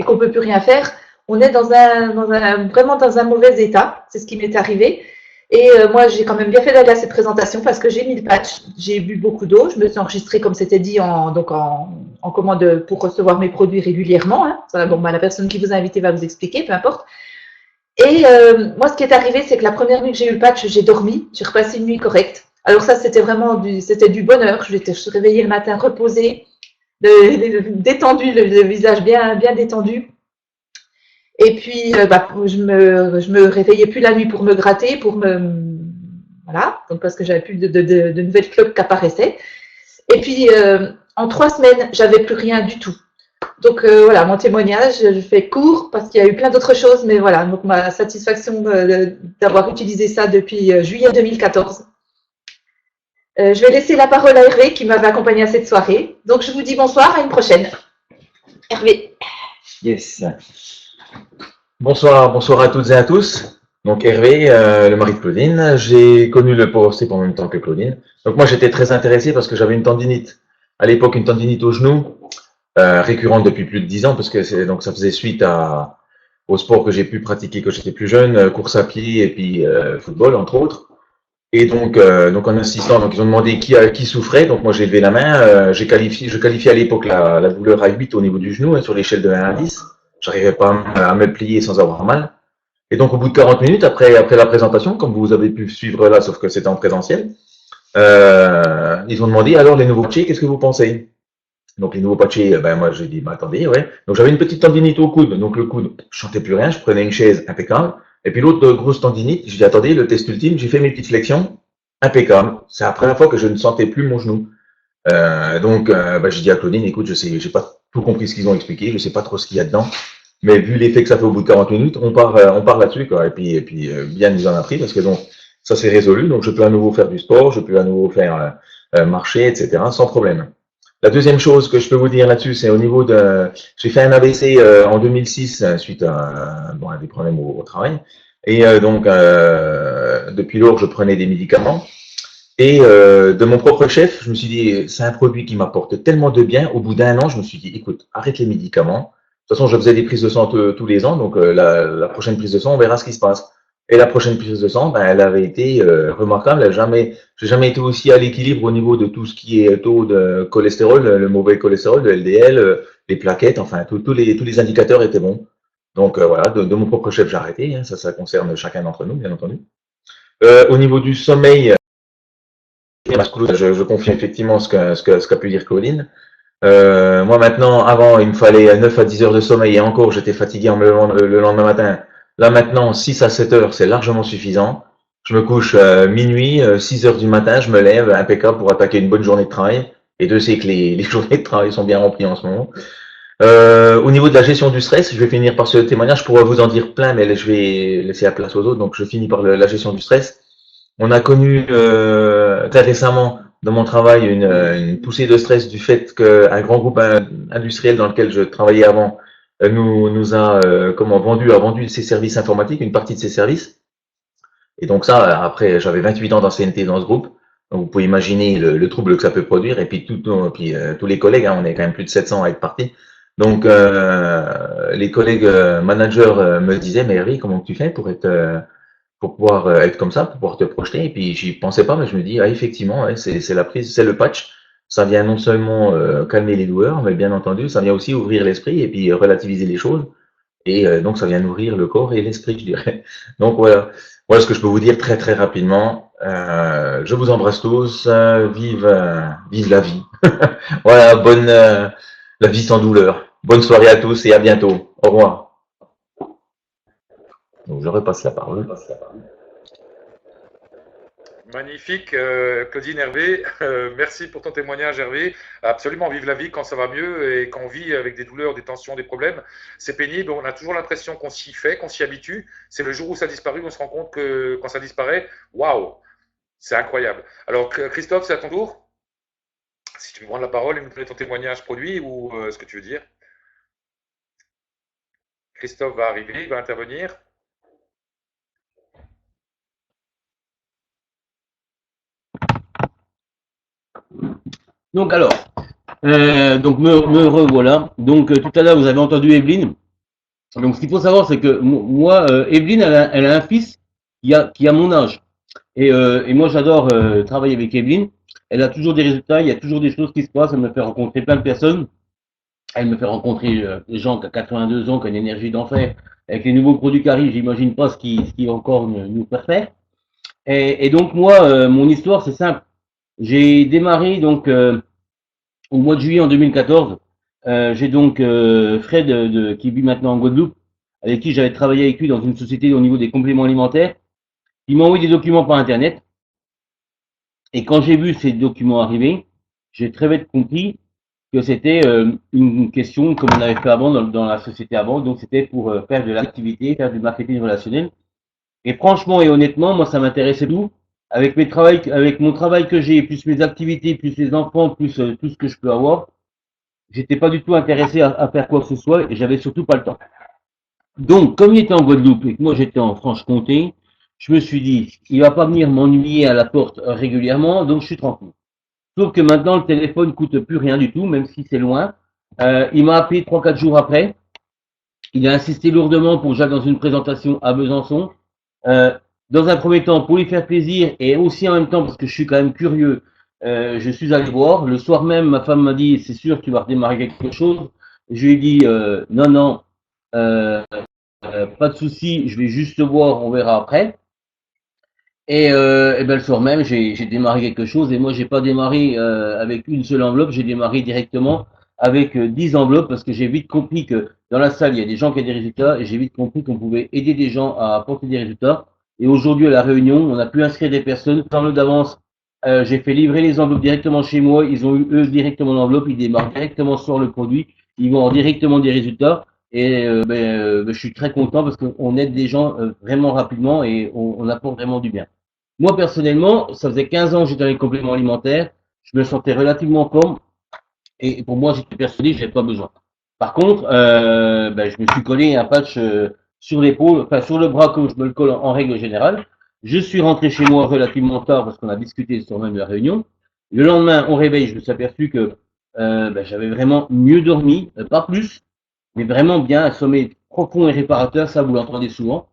qu'on peut plus rien faire, on est vraiment dans un mauvais état. C'est ce qui m'est arrivé. Et moi, j'ai quand même bien fait d'aller à cette présentation parce que j'ai mis le patch, j'ai bu beaucoup d'eau, je me suis enregistrée, comme c'était dit, en commande pour recevoir mes produits régulièrement. Hein. Ça, la personne qui vous a invité va vous expliquer, peu importe. Et moi, ce qui est arrivé, c'est que la première nuit que j'ai eu le patch, j'ai dormi, j'ai repassé une nuit correcte. Alors ça, c'était vraiment du bonheur. Je suis réveillée le matin reposée, détendue, le visage bien détendu. Et puis, je me réveillais plus la nuit pour me gratter, voilà, donc parce que j'avais plus de nouvelles cloques qui apparaissaient. Et puis, en 3 semaines, j'avais plus rien du tout. Donc voilà, mon témoignage, je fais court parce qu'il y a eu plein d'autres choses, mais voilà, donc ma satisfaction d'avoir utilisé ça depuis juillet 2014. Je vais laisser la parole à Hervé qui m'avait accompagné à cette soirée. Donc je vous dis bonsoir, à une prochaine. Hervé. Yes. Bonsoir à toutes et à tous. Donc Hervé, le mari de Claudine. J'ai connu le PowerStep en même temps que Claudine. Donc moi j'étais très intéressé parce que j'avais une tendinite. À l'époque, une tendinite au genou, récurrente depuis plus de 10 ans, parce que donc ça faisait suite au sport que j'ai pu pratiquer quand j'étais plus jeune, course à pied et puis football entre autres. Et donc en insistant, donc ils ont demandé qui souffrait. Donc moi j'ai levé la main. Je qualifiais à l'époque la douleur à 8 au niveau du genou, hein, sur l'échelle de 1 à 10. J'arrivais pas à me plier sans avoir mal. Et donc, au bout de 40 minutes, après la présentation, comme vous avez pu suivre là, sauf que c'était en présentiel, ils ont demandé, alors, les nouveaux patchés, qu'est-ce que vous pensez? Donc, les nouveaux patchés, moi, j'ai dit, attendez, ouais. Donc, j'avais une petite tendinite au coude. Donc, le coude, je sentais plus rien, je prenais une chaise, impeccable. Et puis, l'autre grosse tendinite, j'ai dit, attendez, le test ultime, j'ai fait mes petites flexions, impeccable. C'est la première fois que je ne sentais plus mon genou. J'ai dit à Claudine, écoute, j'ai pas tout compris ce qu'ils ont expliqué, je sais pas trop ce qu'il y a dedans, mais vu l'effet que ça fait au bout de 40 minutes, on part là-dessus, quoi. Et puis, bien nous en a pris, parce que donc, ça s'est résolu, donc je peux à nouveau faire du sport, je peux à nouveau faire marcher, etc., sans problème. La deuxième chose que je peux vous dire là-dessus, c'est au niveau j'ai fait un AVC en 2006 suite à des problèmes au travail, et depuis lors, je prenais des médicaments. Et de mon propre chef, je me suis dit, c'est un produit qui m'apporte tellement de bien. Au bout d'1 an, je me suis dit, écoute, arrête les médicaments. De toute façon, je faisais des prises de sang tous les ans, donc la prochaine prise de sang, on verra ce qui se passe. Et la prochaine prise de sang, elle avait été remarquable. J'ai jamais été aussi à l'équilibre au niveau de tout ce qui est taux de cholestérol, le mauvais cholestérol, le LDL, les plaquettes, enfin, tous les indicateurs étaient bons. Donc voilà, de mon propre chef, j'ai arrêté. Hein, ça concerne chacun d'entre nous, bien entendu. Au niveau du sommeil, je confie effectivement ce qu'a pu dire Claudine. Moi maintenant, avant, il me fallait 9 à 10 heures de sommeil et encore, j'étais fatigué en me levant le lendemain matin. Là maintenant, 6 à 7 heures, c'est largement suffisant. Je me couche minuit, 6 heures du matin, je me lève, impeccable pour attaquer une bonne journée de travail. Et Dieu sait que les journées de travail sont bien remplies en ce moment. Au niveau de la gestion du stress, je vais finir par ce témoignage. Je pourrais vous en dire plein, mais je vais laisser la place aux autres. Donc je finis par la gestion du stress. On a connu très récemment dans mon travail une poussée de stress du fait qu'un grand groupe industriel dans lequel je travaillais avant nous a vendu ses services informatiques, une partie de ses services. Et donc ça, après, j'avais 28 ans d'ancienneté dans ce groupe. Donc vous pouvez imaginer le trouble que ça peut produire. Et puis tous les collègues, hein, on est quand même plus de 700 à être partis. Donc les collègues managers me disaient, mais Hervé, comment tu fais pour pouvoir être comme ça, pour pouvoir te projeter? Et puis j'y pensais pas, mais je me dis, effectivement, ouais, c'est la prise, c'est le patch. Ça vient non seulement calmer les douleurs, mais bien entendu, ça vient aussi ouvrir l'esprit et puis relativiser les choses. Et donc ça vient nourrir le corps et l'esprit, je dirais. Donc voilà. Voilà ce que je peux vous dire très très rapidement. Je vous embrasse tous. Vive la vie. Voilà, la vie sans douleur. Bonne soirée à tous et à bientôt. Au revoir. Donc, je repasse la parole. Magnifique, Claudine, Hervé. Merci pour ton témoignage, Hervé. Absolument, vive la vie quand ça va mieux et quand on vit avec des douleurs, des tensions, des problèmes. C'est pénible, on a toujours l'impression qu'on s'y fait, qu'on s'y habitue. C'est le jour où ça disparaît, on se rend compte que quand ça disparaît, waouh, c'est incroyable. Alors, Christophe, c'est à ton tour. Si tu veux prendre la parole et nous donner ton témoignage produit ou ce que tu veux dire. Christophe va arriver, il va intervenir. Donc alors, donc me revoilà. Donc tout à l'heure vous avez entendu Evelyne. Donc ce qu'il faut savoir c'est que moi, Evelyne, elle a un fils qui a mon âge. Et moi j'adore travailler avec Evelyne. Elle a toujours des résultats, il y a toujours des choses qui se passent. Elle me fait rencontrer plein de personnes. Elle me fait rencontrer des gens qui ont 82 ans, qui ont une énergie d'enfer. Avec les nouveaux produits qui arrivent, j'imagine pas ce qui va encore nous faire faire. Et donc moi, mon histoire c'est simple. J'ai démarré donc au mois de juillet en 2014. J'ai donc Fred qui vit maintenant en Guadeloupe, avec qui j'avais travaillé avec lui dans une société au niveau des compléments alimentaires. Il m'a envoyé des documents par Internet. Et quand j'ai vu ces documents arriver, j'ai très vite compris que c'était une question comme on avait fait avant dans la société avant. Donc c'était pour faire de l'activité, faire du marketing relationnel. Et franchement et honnêtement, moi ça m'intéressait tout. Avec mon travail que j'ai, plus mes activités, plus les enfants, plus tout ce que je peux avoir, j'étais pas du tout intéressé à faire quoi que ce soit et j'avais surtout pas le temps. Donc, comme il était en Guadeloupe et que moi j'étais en Franche-Comté, je me suis dit, il va pas venir m'ennuyer à la porte régulièrement, donc je suis tranquille. Sauf que maintenant, le téléphone coûte plus rien du tout, même si c'est loin. Il m'a appelé 3-4 jours après. Il a insisté lourdement pour que j'aille dans une présentation à Besançon. Dans un premier temps, pour lui faire plaisir et aussi en même temps parce que je suis quand même curieux, je suis allé voir. Le soir même, ma femme m'a dit, c'est sûr, tu vas redémarrer quelque chose. Je lui ai dit, non, pas de souci, je vais juste voir, on verra après. Et ben le soir même, j'ai démarré quelque chose et moi j'ai pas démarré avec une seule enveloppe, j'ai démarré directement avec 10 enveloppes parce que j'ai vite compris que dans la salle il y a des gens qui ont des résultats et j'ai vite compris qu'on pouvait aider des gens à apporter des résultats. Et aujourd'hui à la réunion, on a pu inscrire des personnes sans le d'avance. J'ai fait livrer les enveloppes directement chez moi, ils ont eu eux directement l'enveloppe, ils démarrent directement sur le produit, ils vont avoir directement des résultats. Et je suis très content parce qu'on aide des gens vraiment rapidement et on apporte vraiment du bien. Moi, personnellement, ça faisait 15 ans que j'étais dans les compléments alimentaires. Je me sentais relativement forme. Et pour moi, j'étais persuadé que je n'avais pas besoin. Par contre, je me suis collé un patch sur l'épaule, enfin sur le bras comme je me le colle en règle générale. Je suis rentré chez moi relativement tard parce qu'on a discuté sur même la réunion. Le lendemain, au réveil, je me suis aperçu que j'avais vraiment mieux dormi, pas plus, mais vraiment bien, un sommeil profond et réparateur, ça vous l'entendez souvent.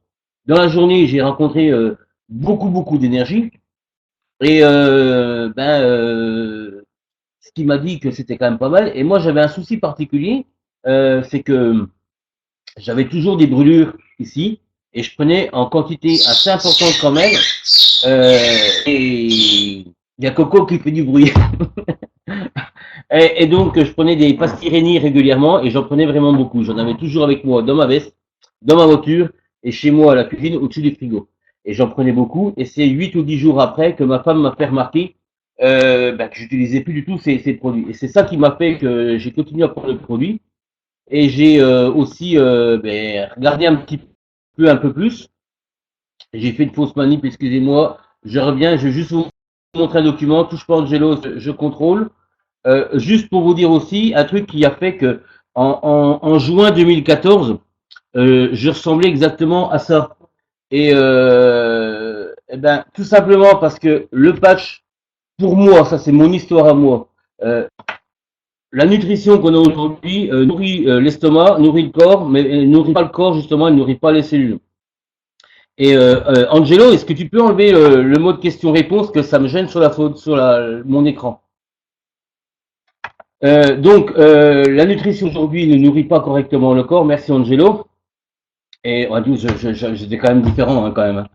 Dans la journée, j'ai rencontré beaucoup d'énergie et ce qui m'a dit que c'était quand même pas mal. Et moi j'avais un souci particulier, c'est que j'avais toujours des brûlures ici et je prenais en quantité assez importante quand même. Et il y a Coco qui fait du bruit. Et donc je prenais des pastilles Réni régulièrement et j'en prenais vraiment beaucoup. J'en avais toujours avec moi dans ma veste, dans ma voiture et chez moi à la cuisine au-dessus du frigo. Et j'en prenais beaucoup. Et c'est 8 ou 10 jours après que ma femme m'a fait remarquer que j'utilisais plus du tout ces produits. Et c'est ça qui m'a fait que j'ai continué à prendre le produit. Et j'ai aussi regardé un peu plus. J'ai fait une fausse manip, excusez-moi. Je reviens, je vais juste vous montrer un document. Touche pas Angelo, je contrôle. Juste pour vous dire aussi un truc qui a fait que en juin 2014, je ressemblais exactement à ça. Et tout simplement parce que le patch, pour moi, ça c'est mon histoire à moi, la nutrition qu'on a aujourd'hui nourrit l'estomac, nourrit le corps, mais elle nourrit pas le corps justement, elle nourrit pas les cellules. Et Angelo, est-ce que tu peux enlever le mode question-réponse que ça me gêne sur mon écran? La nutrition aujourd'hui ne nourrit pas correctement le corps, merci Angelo. Et on dit, j'étais quand même différent, hein, quand même.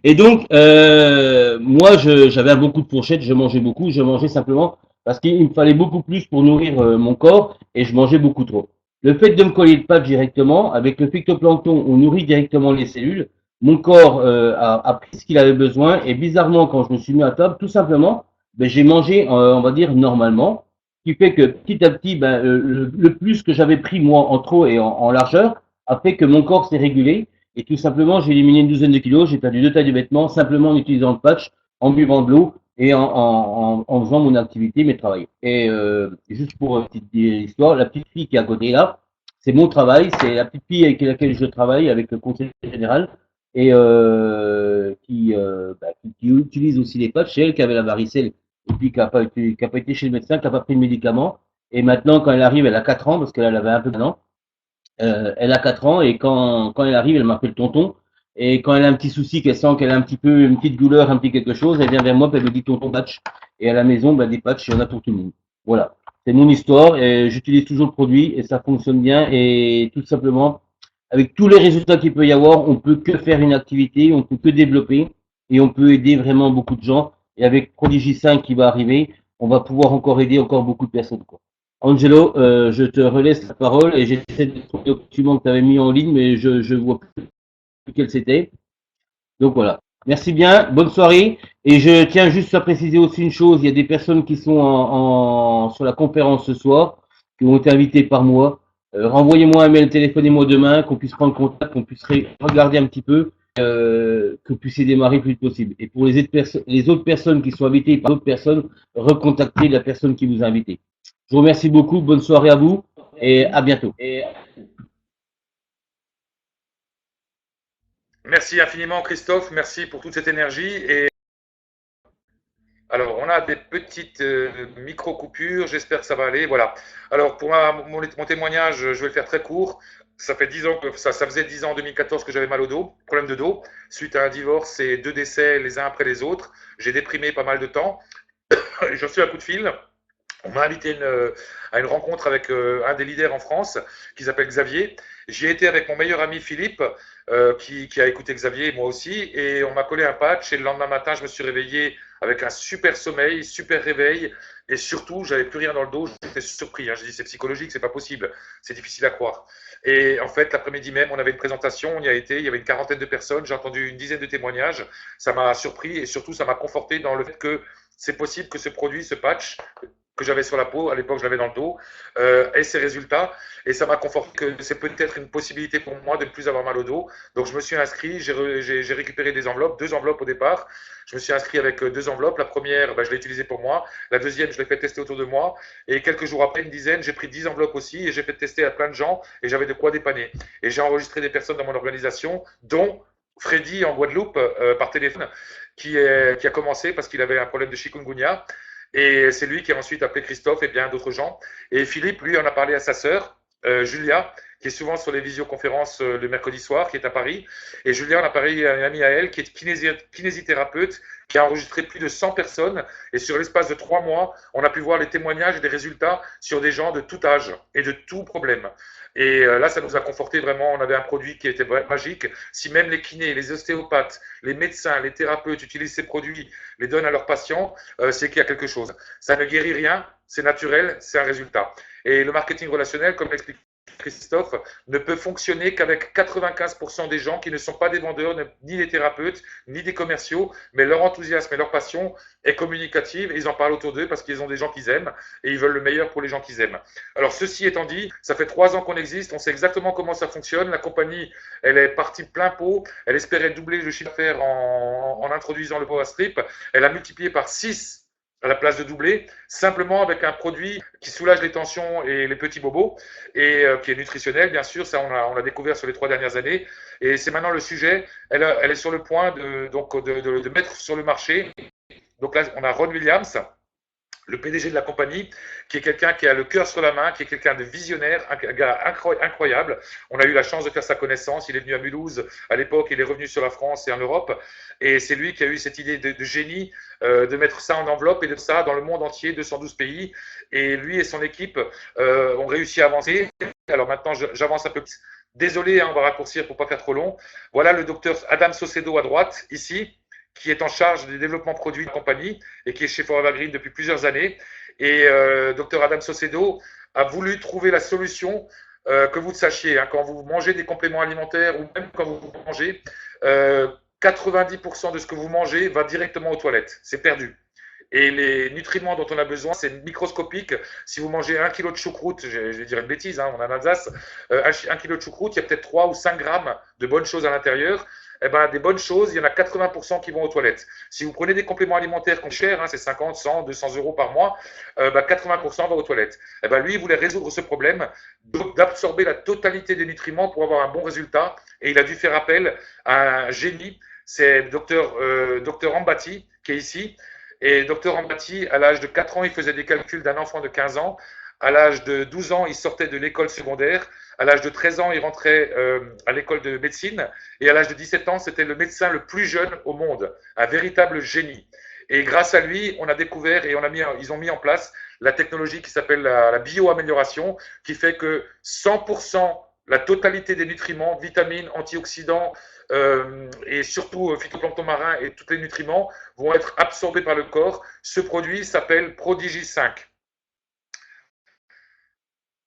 Et donc, moi, j'avais beaucoup de fourchettes, je mangeais simplement parce qu'il me fallait beaucoup plus pour nourrir mon corps et je mangeais beaucoup trop. Le fait de me coller de pâtes directement, avec le phytoplancton, on nourrit directement les cellules. Mon corps a pris ce qu'il avait besoin et bizarrement, quand je me suis mis à table, tout simplement, ben, j'ai mangé, on va dire, normalement, ce qui fait que petit à petit, ben, le plus que j'avais pris moi en trop et en largeur a fait que mon corps s'est régulé. Et tout simplement, j'ai éliminé une douzaine de kilos, j'ai perdu 2 tailles de vêtements simplement en utilisant le patch, en buvant de l'eau et en faisant mon activité, mes travails. Et juste pour une petite histoire, la petite fille qui est à côté là, c'est mon travail, c'est la petite fille avec laquelle je travaille, avec le conseiller général, et qui utilise aussi les patchs. C'est elle qui avait la varicelle et puis qui n'a pas été chez le médecin, qui n'a pas pris de médicaments. Et maintenant, quand elle arrive, elle a 4 ans, parce qu'elle avait un peu d'un an. Elle a 4 ans et quand elle arrive, elle m'appelle tonton. Et quand elle a un petit souci, qu'elle sent qu'elle a un petit peu une petite douleur, un petit quelque chose, elle vient vers moi, puis elle me dit tonton patch. Et à la maison, ben, des patchs, il y en a pour tout le monde. Voilà. C'est mon histoire et j'utilise toujours le produit et ça fonctionne bien. Et tout simplement, avec tous les résultats qu'il peut y avoir, on peut que faire une activité, on peut que développer et on peut aider vraiment beaucoup de gens. Et avec Prodigy 5 qui va arriver, on va pouvoir encore aider encore beaucoup de personnes, quoi. Angelo, je te relaisse la parole et j'essaie de trouver le document que tu avais mis en ligne, mais je vois plus quel c'était. Donc voilà. Merci bien, bonne soirée. Et je tiens juste à préciser aussi une chose, il y a des personnes qui sont sur la conférence ce soir, qui ont été invitées par moi. Renvoyez-moi un mail, téléphonez-moi demain, qu'on puisse prendre contact, qu'on puisse regarder un petit peu, que vous puissiez démarrer le plus vite possible. Et pour les autres personnes qui sont invitées par d'autres personnes, recontactez la personne qui vous a invité. Je vous remercie beaucoup, bonne soirée à vous et à bientôt. Merci infiniment Christophe, merci pour toute cette énergie. Et alors, on a des petites micro-coupures, j'espère que ça va aller. Voilà. Alors, pour mon témoignage, je vais le faire très court. Ça fait 10 ans que ça faisait 10 ans en 2014 que j'avais mal au dos, problème de dos, suite à un divorce et 2 décès les uns après les autres. J'ai déprimé pas mal de temps. J'ai reçu un coup de fil. On m'a invité à une rencontre avec un des leaders en France qui s'appelle Xavier. J'y ai été avec mon meilleur ami Philippe qui a écouté Xavier, moi aussi, et on m'a collé un patch et le lendemain matin, je me suis réveillé avec un super sommeil, super réveil et surtout, j'avais plus rien dans le dos, j'étais surpris. Hein. Je dis c'est psychologique, c'est pas possible, c'est difficile à croire. Et en fait, l'après-midi même, on avait une présentation, on y a été, il y avait une quarantaine de personnes, j'ai entendu une dizaine de témoignages, ça m'a surpris et surtout, ça m'a conforté dans le fait que c'est possible que ce produit, ce patch, que j'avais sur la peau, à l'époque je l'avais dans le dos, ait ses résultats. Et ça m'a conforté que c'est peut-être une possibilité pour moi de ne plus avoir mal au dos. Donc je me suis inscrit, j'ai récupéré des enveloppes, 2 enveloppes au départ. Je me suis inscrit avec 2 enveloppes. La première, je l'ai utilisée pour moi. La deuxième, je l'ai fait tester autour de moi. Et quelques jours après, une dizaine, j'ai pris 10 enveloppes aussi et j'ai fait tester à plein de gens et j'avais de quoi dépanner. Et j'ai enregistré des personnes dans mon organisation, dont Freddy en Guadeloupe par téléphone, qui a commencé parce qu'il avait un problème de chikungunya. Et c'est lui qui a ensuite appelé Christophe et bien d'autres gens. Et Philippe, lui, en a parlé à sa sœur, Julia, qui est souvent sur les visioconférences le mercredi soir, qui est à Paris. Et Julia en a parlé à une amie à elle, qui est kinésithérapeute, qui a enregistré plus de 100 personnes. Et sur l'espace de 3 mois, on a pu voir les témoignages et les résultats sur des gens de tout âge et de tout problème. Et là, ça nous a conforté vraiment. On avait un produit qui était magique. Si même les kinés, les ostéopathes, les médecins, les thérapeutes utilisent ces produits, les donnent à leurs patients, c'est qu'il y a quelque chose. Ça ne guérit rien, c'est naturel, c'est un résultat. Et le marketing relationnel, comme l'explique Christophe, ne peut fonctionner qu'avec 95% des gens qui ne sont pas des vendeurs, ni des thérapeutes, ni des commerciaux, mais leur enthousiasme et leur passion est communicative et ils en parlent autour d'eux parce qu'ils ont des gens qu'ils aiment et ils veulent le meilleur pour les gens qu'ils aiment. Alors ceci étant dit, ça fait 3 ans qu'on existe, on sait exactement comment ça fonctionne. La compagnie, elle est partie plein pot, elle espérait doubler le chiffre d'affaires en introduisant le Power Strip, elle a multiplié par 6 à la place de doubler, simplement avec un produit qui soulage les tensions et les petits bobos, et qui est nutritionnel, bien sûr, ça on l'a découvert sur les 3 dernières années, et c'est maintenant le sujet, elle est sur le point de mettre sur le marché. Donc là, on a Ron Williams, le PDG de la compagnie, qui est quelqu'un qui a le cœur sur la main, qui est quelqu'un de visionnaire, un gars incroyable. On a eu la chance de faire sa connaissance. Il est venu à Mulhouse à l'époque, il est revenu sur la France et en Europe. Et c'est lui qui a eu cette idée de génie de mettre ça en enveloppe et de ça dans le monde entier, 212 pays. Et lui et son équipe ont réussi à avancer. Alors maintenant, j'avance un peu plus. Désolé, hein, on va raccourcir pour pas faire trop long. Voilà le docteur Adam Saucedo à droite, ici, qui est en charge du développement produit de compagnie et qui est chez Forever Green depuis plusieurs années. Et docteur Adam Saucedo a voulu trouver la solution, que vous le sachiez, hein, quand vous mangez des compléments alimentaires ou même quand vous mangez, 90% de ce que vous mangez va directement aux toilettes. C'est perdu. Et les nutriments dont on a besoin, c'est microscopique. Si vous mangez 1 kg de choucroute, je vais dire une bêtise, hein, on est en Alsace, 1 kg de choucroute, il y a peut-être 3 ou 5 grammes de bonnes choses à l'intérieur. Eh ben, des bonnes choses, il y en a 80% qui vont aux toilettes. Si vous prenez des compléments alimentaires qui sont chers, hein, c'est 50, 100, 200 euros par mois, 80% va aux toilettes. Eh ben, lui, il voulait résoudre ce problème d'absorber la totalité des nutriments pour avoir un bon résultat. Et il a dû faire appel à un génie, c'est docteur Ambati, qui est ici. Et docteur Ambati, à l'âge de 4 ans, il faisait des calculs d'un enfant de 15 ans. À l'âge de 12 ans, il sortait de l'école secondaire. À l'âge de 13 ans, il rentrait à l'école de médecine. Et à l'âge de 17 ans, c'était le médecin le plus jeune au monde, un véritable génie. Et grâce à lui, on a découvert et ils ont mis en place la technologie qui s'appelle la bioamélioration, qui fait que 100%, la totalité des nutriments, vitamines, antioxydants et surtout phytoplancton marin et tous les nutriments vont être absorbés par le corps. Ce produit s'appelle Prodigy 5.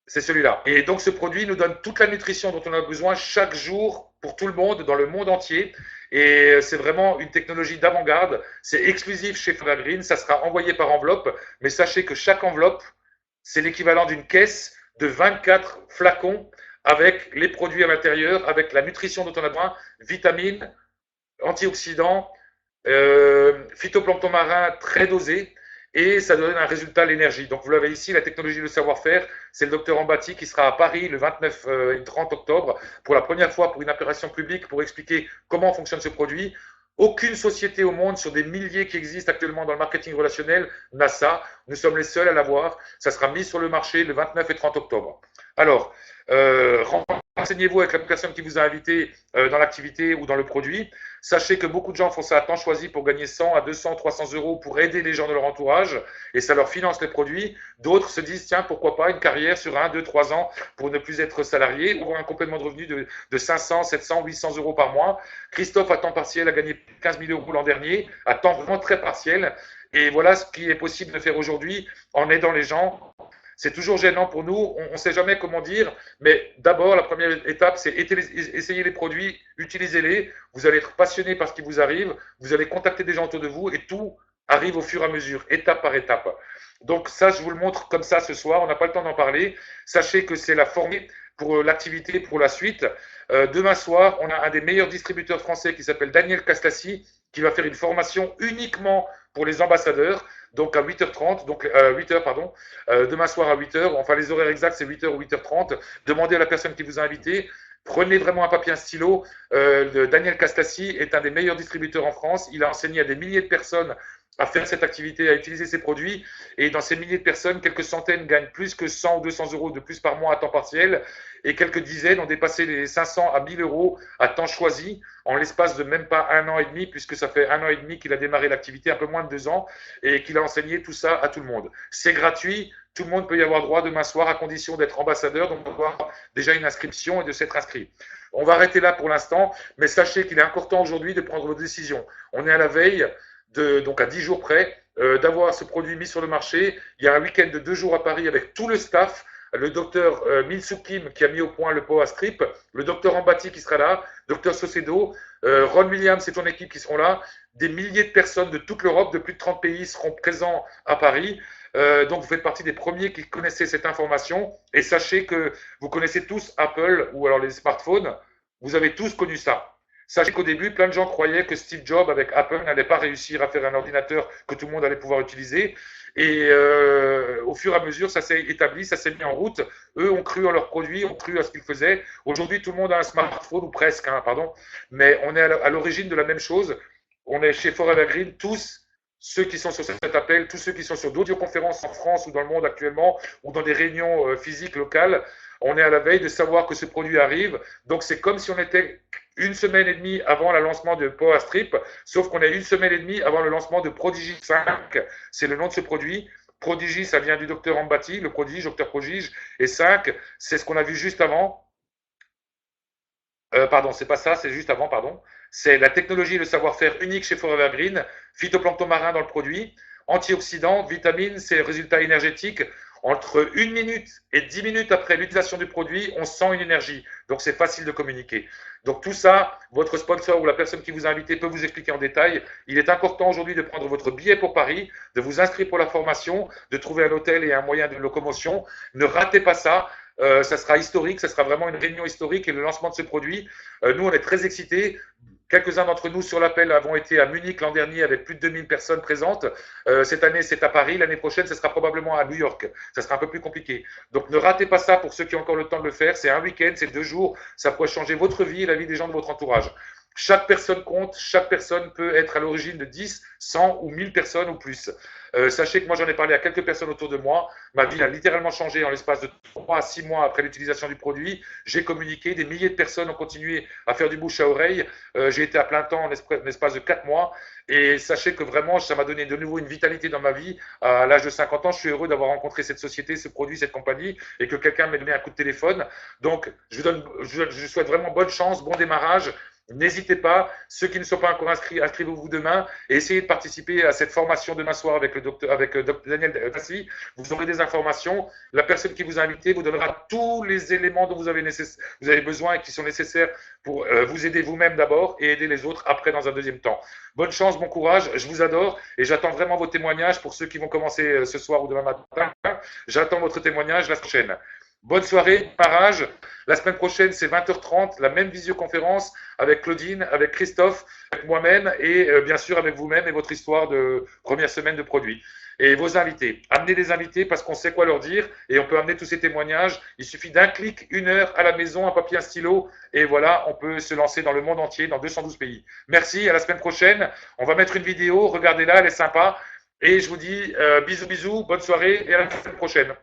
C'est celui-là. Et donc, ce produit nous donne toute la nutrition dont on a besoin chaque jour pour tout le monde, dans le monde entier. Et c'est vraiment une technologie d'avant-garde. C'est exclusif chez Forever Green. Ça sera envoyé par enveloppe. Mais sachez que chaque enveloppe, c'est l'équivalent d'une caisse de 24 flacons avec les produits à l'intérieur, avec la nutrition dont on a besoin, vitamines, antioxydants, phytoplancton marin très dosé. Et ça donne un résultat, l'énergie. Donc, vous l'avez ici, la technologie de savoir-faire. C'est le docteur Ambati qui sera à Paris le 29 et 30 octobre pour la première fois pour une apparition publique pour expliquer comment fonctionne ce produit. Aucune société au monde, sur des milliers qui existent actuellement dans le marketing relationnel, n'a ça. Nous sommes les seuls à l'avoir. Ça sera mis sur le marché le 29 et 30 octobre. Alors, renseignez-vous avec la personne qui vous a invité dans l'activité ou dans le produit. Sachez que beaucoup de gens font ça à temps choisi pour gagner 100 à 200, 300 euros pour aider les gens de leur entourage et ça leur finance les produits. D'autres se disent, tiens, pourquoi pas une carrière sur 1, 2, 3 ans pour ne plus être salarié ou un complément de revenu de 500, 700, 800 euros par mois. Christophe, à temps partiel, a gagné 15 000 euros l'an dernier, à temps vraiment très partiel. Et voilà ce qui est possible de faire aujourd'hui en aidant les gens. C'est toujours gênant pour nous, on ne sait jamais comment dire, mais d'abord, la première étape, c'est essayer les produits, utilisez-les, vous allez être passionné par ce qui vous arrive, vous allez contacter des gens autour de vous et tout arrive au fur et à mesure, étape par étape. Donc ça, je vous le montre comme ça ce soir, on n'a pas le temps d'en parler. Sachez que c'est la formule pour l'activité, pour la suite. Demain soir, on a un des meilleurs distributeurs français qui s'appelle Daniel Castassi, qui va faire une formation uniquement pour les ambassadeurs, donc à 8h30, donc 8h, pardon, demain soir à 8h, enfin les horaires exacts c'est 8h ou 8h30, demandez à la personne qui vous a invité, prenez vraiment un papier, un stylo, Daniel Castassi est un des meilleurs distributeurs en France, il a enseigné à des milliers de personnes à faire cette activité, à utiliser ces produits, et dans ces milliers de personnes, quelques centaines gagnent plus que 100 ou 200 euros de plus par mois à temps partiel, et quelques dizaines ont dépassé les 500 à 1000 euros à temps choisi, en l'espace de même pas 1 an et demi, puisque ça fait 1 an et demi qu'il a démarré l'activité, un peu moins de 2 ans, et qu'il a enseigné tout ça à tout le monde. C'est gratuit, tout le monde peut y avoir droit demain soir, à condition d'être ambassadeur, donc d'avoir déjà une inscription et de s'être inscrit. On va arrêter là pour l'instant, mais sachez qu'il est important aujourd'hui de prendre vos décisions. On est à la veille, donc à 10 jours près, d'avoir ce produit mis sur le marché. Il y a un week-end de 2 jours à Paris avec tout le staff, le docteur Min-Soo Kim qui a mis au point le Power Strip, le docteur Ambati qui sera là, docteur Saucedo, Ron Williams et son équipe qui seront là, des milliers de personnes de toute l'Europe, de plus de 30 pays seront présents à Paris. Donc vous faites partie des premiers qui connaissaient cette information et sachez que vous connaissez tous Apple ou alors les smartphones, vous avez tous connu ça. Sachez qu'au début, plein de gens croyaient que Steve Jobs avec Apple n'allait pas réussir à faire un ordinateur que tout le monde allait pouvoir utiliser. Et au fur et à mesure, ça s'est établi, ça s'est mis en route. Eux ont cru en leurs produits, ont cru à ce qu'ils faisaient. Aujourd'hui, tout le monde a un smartphone, ou presque, hein, pardon. Mais on est à l'origine de la même chose. On est chez Forever Green, tous ceux qui sont sur cet appel, tous ceux qui sont sur d'audioconférences en France ou dans le monde actuellement, ou dans des réunions physiques locales. On est à la veille de savoir que ce produit arrive. Donc, c'est comme si on était 1 semaine et demie avant le lancement de Power Strip, sauf qu'on est 1 semaine et demie avant le lancement de Prodigy 5. C'est le nom de ce produit. Prodigy, ça vient du docteur Ambati, le prodige, docteur prodige. Et 5, c'est ce qu'on a vu juste avant. Pardon, c'est pas ça, c'est juste avant, pardon. C'est la technologie et le savoir-faire unique chez Forever Green, phytoplancton marin dans le produit, antioxydants, vitamines, c'est résultats énergétiques. Entre 1 minute et 10 minutes après l'utilisation du produit, on sent une énergie. Donc, c'est facile de communiquer. Donc, tout ça, votre sponsor ou la personne qui vous a invité peut vous expliquer en détail. Il est important aujourd'hui de prendre votre billet pour Paris, de vous inscrire pour la formation, de trouver un hôtel et un moyen de locomotion. Ne ratez pas ça. Ça sera historique, ça sera vraiment une réunion historique et le lancement de ce produit. Nous, on est très excités. Quelques-uns d'entre nous sur l'appel avons été à Munich l'an dernier avec plus de 2000 personnes présentes. Cette année, c'est à Paris. L'année prochaine, ce sera probablement à New York. Ça sera un peu plus compliqué. Donc, ne ratez pas ça pour ceux qui ont encore le temps de le faire. C'est un week-end, c'est 2 jours. Ça pourrait changer votre vie et la vie des gens de votre entourage. Chaque personne compte. Chaque personne peut être à l'origine de 10, 100 ou 1000 personnes ou plus. Sachez que moi, j'en ai parlé à quelques personnes autour de moi. Ma vie a littéralement changé en l'espace de 3 à 6 mois après l'utilisation du produit. J'ai communiqué. Des milliers de personnes ont continué à faire du bouche à oreille. J'ai été à plein temps en l'espace de 4 mois. Et sachez que vraiment, ça m'a donné de nouveau une vitalité dans ma vie. À l'âge de 50 ans, je suis heureux d'avoir rencontré cette société, ce produit, cette compagnie et que quelqu'un m'ait donné un coup de téléphone. Donc, je souhaite vraiment bonne chance, bon démarrage. N'hésitez pas, ceux qui ne sont pas encore inscrits, inscrivez-vous demain et essayez de participer à cette formation demain soir avec Dr Daniel Tassi. Vous aurez des informations. La personne qui vous a invité vous donnera tous les éléments dont vous avez besoin et qui sont nécessaires pour vous aider vous-même d'abord et aider les autres après dans un deuxième temps. Bonne chance, bon courage, je vous adore et j'attends vraiment vos témoignages pour ceux qui vont commencer ce soir ou demain matin. J'attends votre témoignage la prochaine. Bonne soirée, parage. La semaine prochaine, c'est 20h30, la même visioconférence avec Claudine, avec Christophe, avec moi-même et bien sûr avec vous-même et votre histoire de première semaine de produit. Et vos invités. Amenez des invités parce qu'on sait quoi leur dire et on peut amener tous ces témoignages. Il suffit d'un clic, 1 heure à la maison, un papier, un stylo et voilà, on peut se lancer dans le monde entier, dans 212 pays. Merci, à la semaine prochaine. On va mettre une vidéo, regardez-la, elle est sympa. Et je vous dis bisous, bisous, bonne soirée et à la semaine prochaine.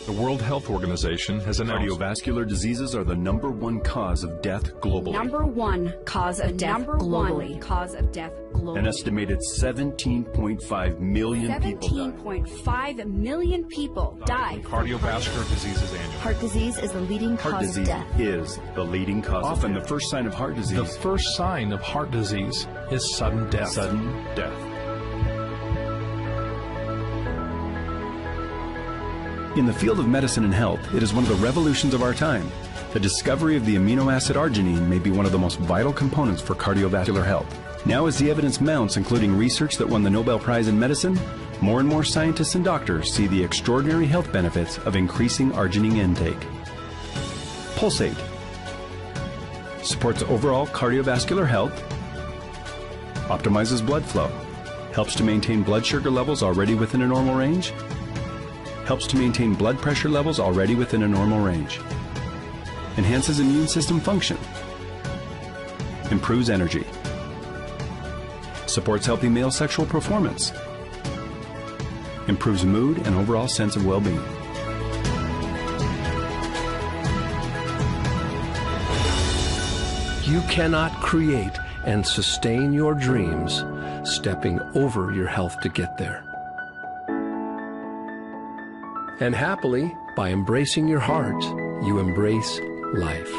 The World Health Organization has announced cardiovascular diseases are the #1 cause of death globally. #1 cause of death globally. An estimated 17.5 million people die. 17.5 million people die. Cardiovascular diseases annually. Heart disease is the leading Heart cause of disease death. is the leading cause Often of death. the first sign of heart disease. The first sign of heart disease is sudden death. Sudden death. In the field of medicine and health, it is one of the revolutions of our time. The discovery of the amino acid arginine may be one of the most vital components for cardiovascular health. Now, as the evidence mounts, including research that won the Nobel Prize in Medicine, more and more scientists and doctors see the extraordinary health benefits of increasing arginine intake. Pulsate supports overall cardiovascular health, optimizes blood flow, helps to maintain blood sugar levels already within a normal range, helps to maintain blood pressure levels already within a normal range, enhances immune system function, improves energy, supports healthy male sexual performance, improves mood and overall sense of well-being. You cannot create and sustain your dreams stepping over your health to get there. And happily, by embracing your heart, you embrace life.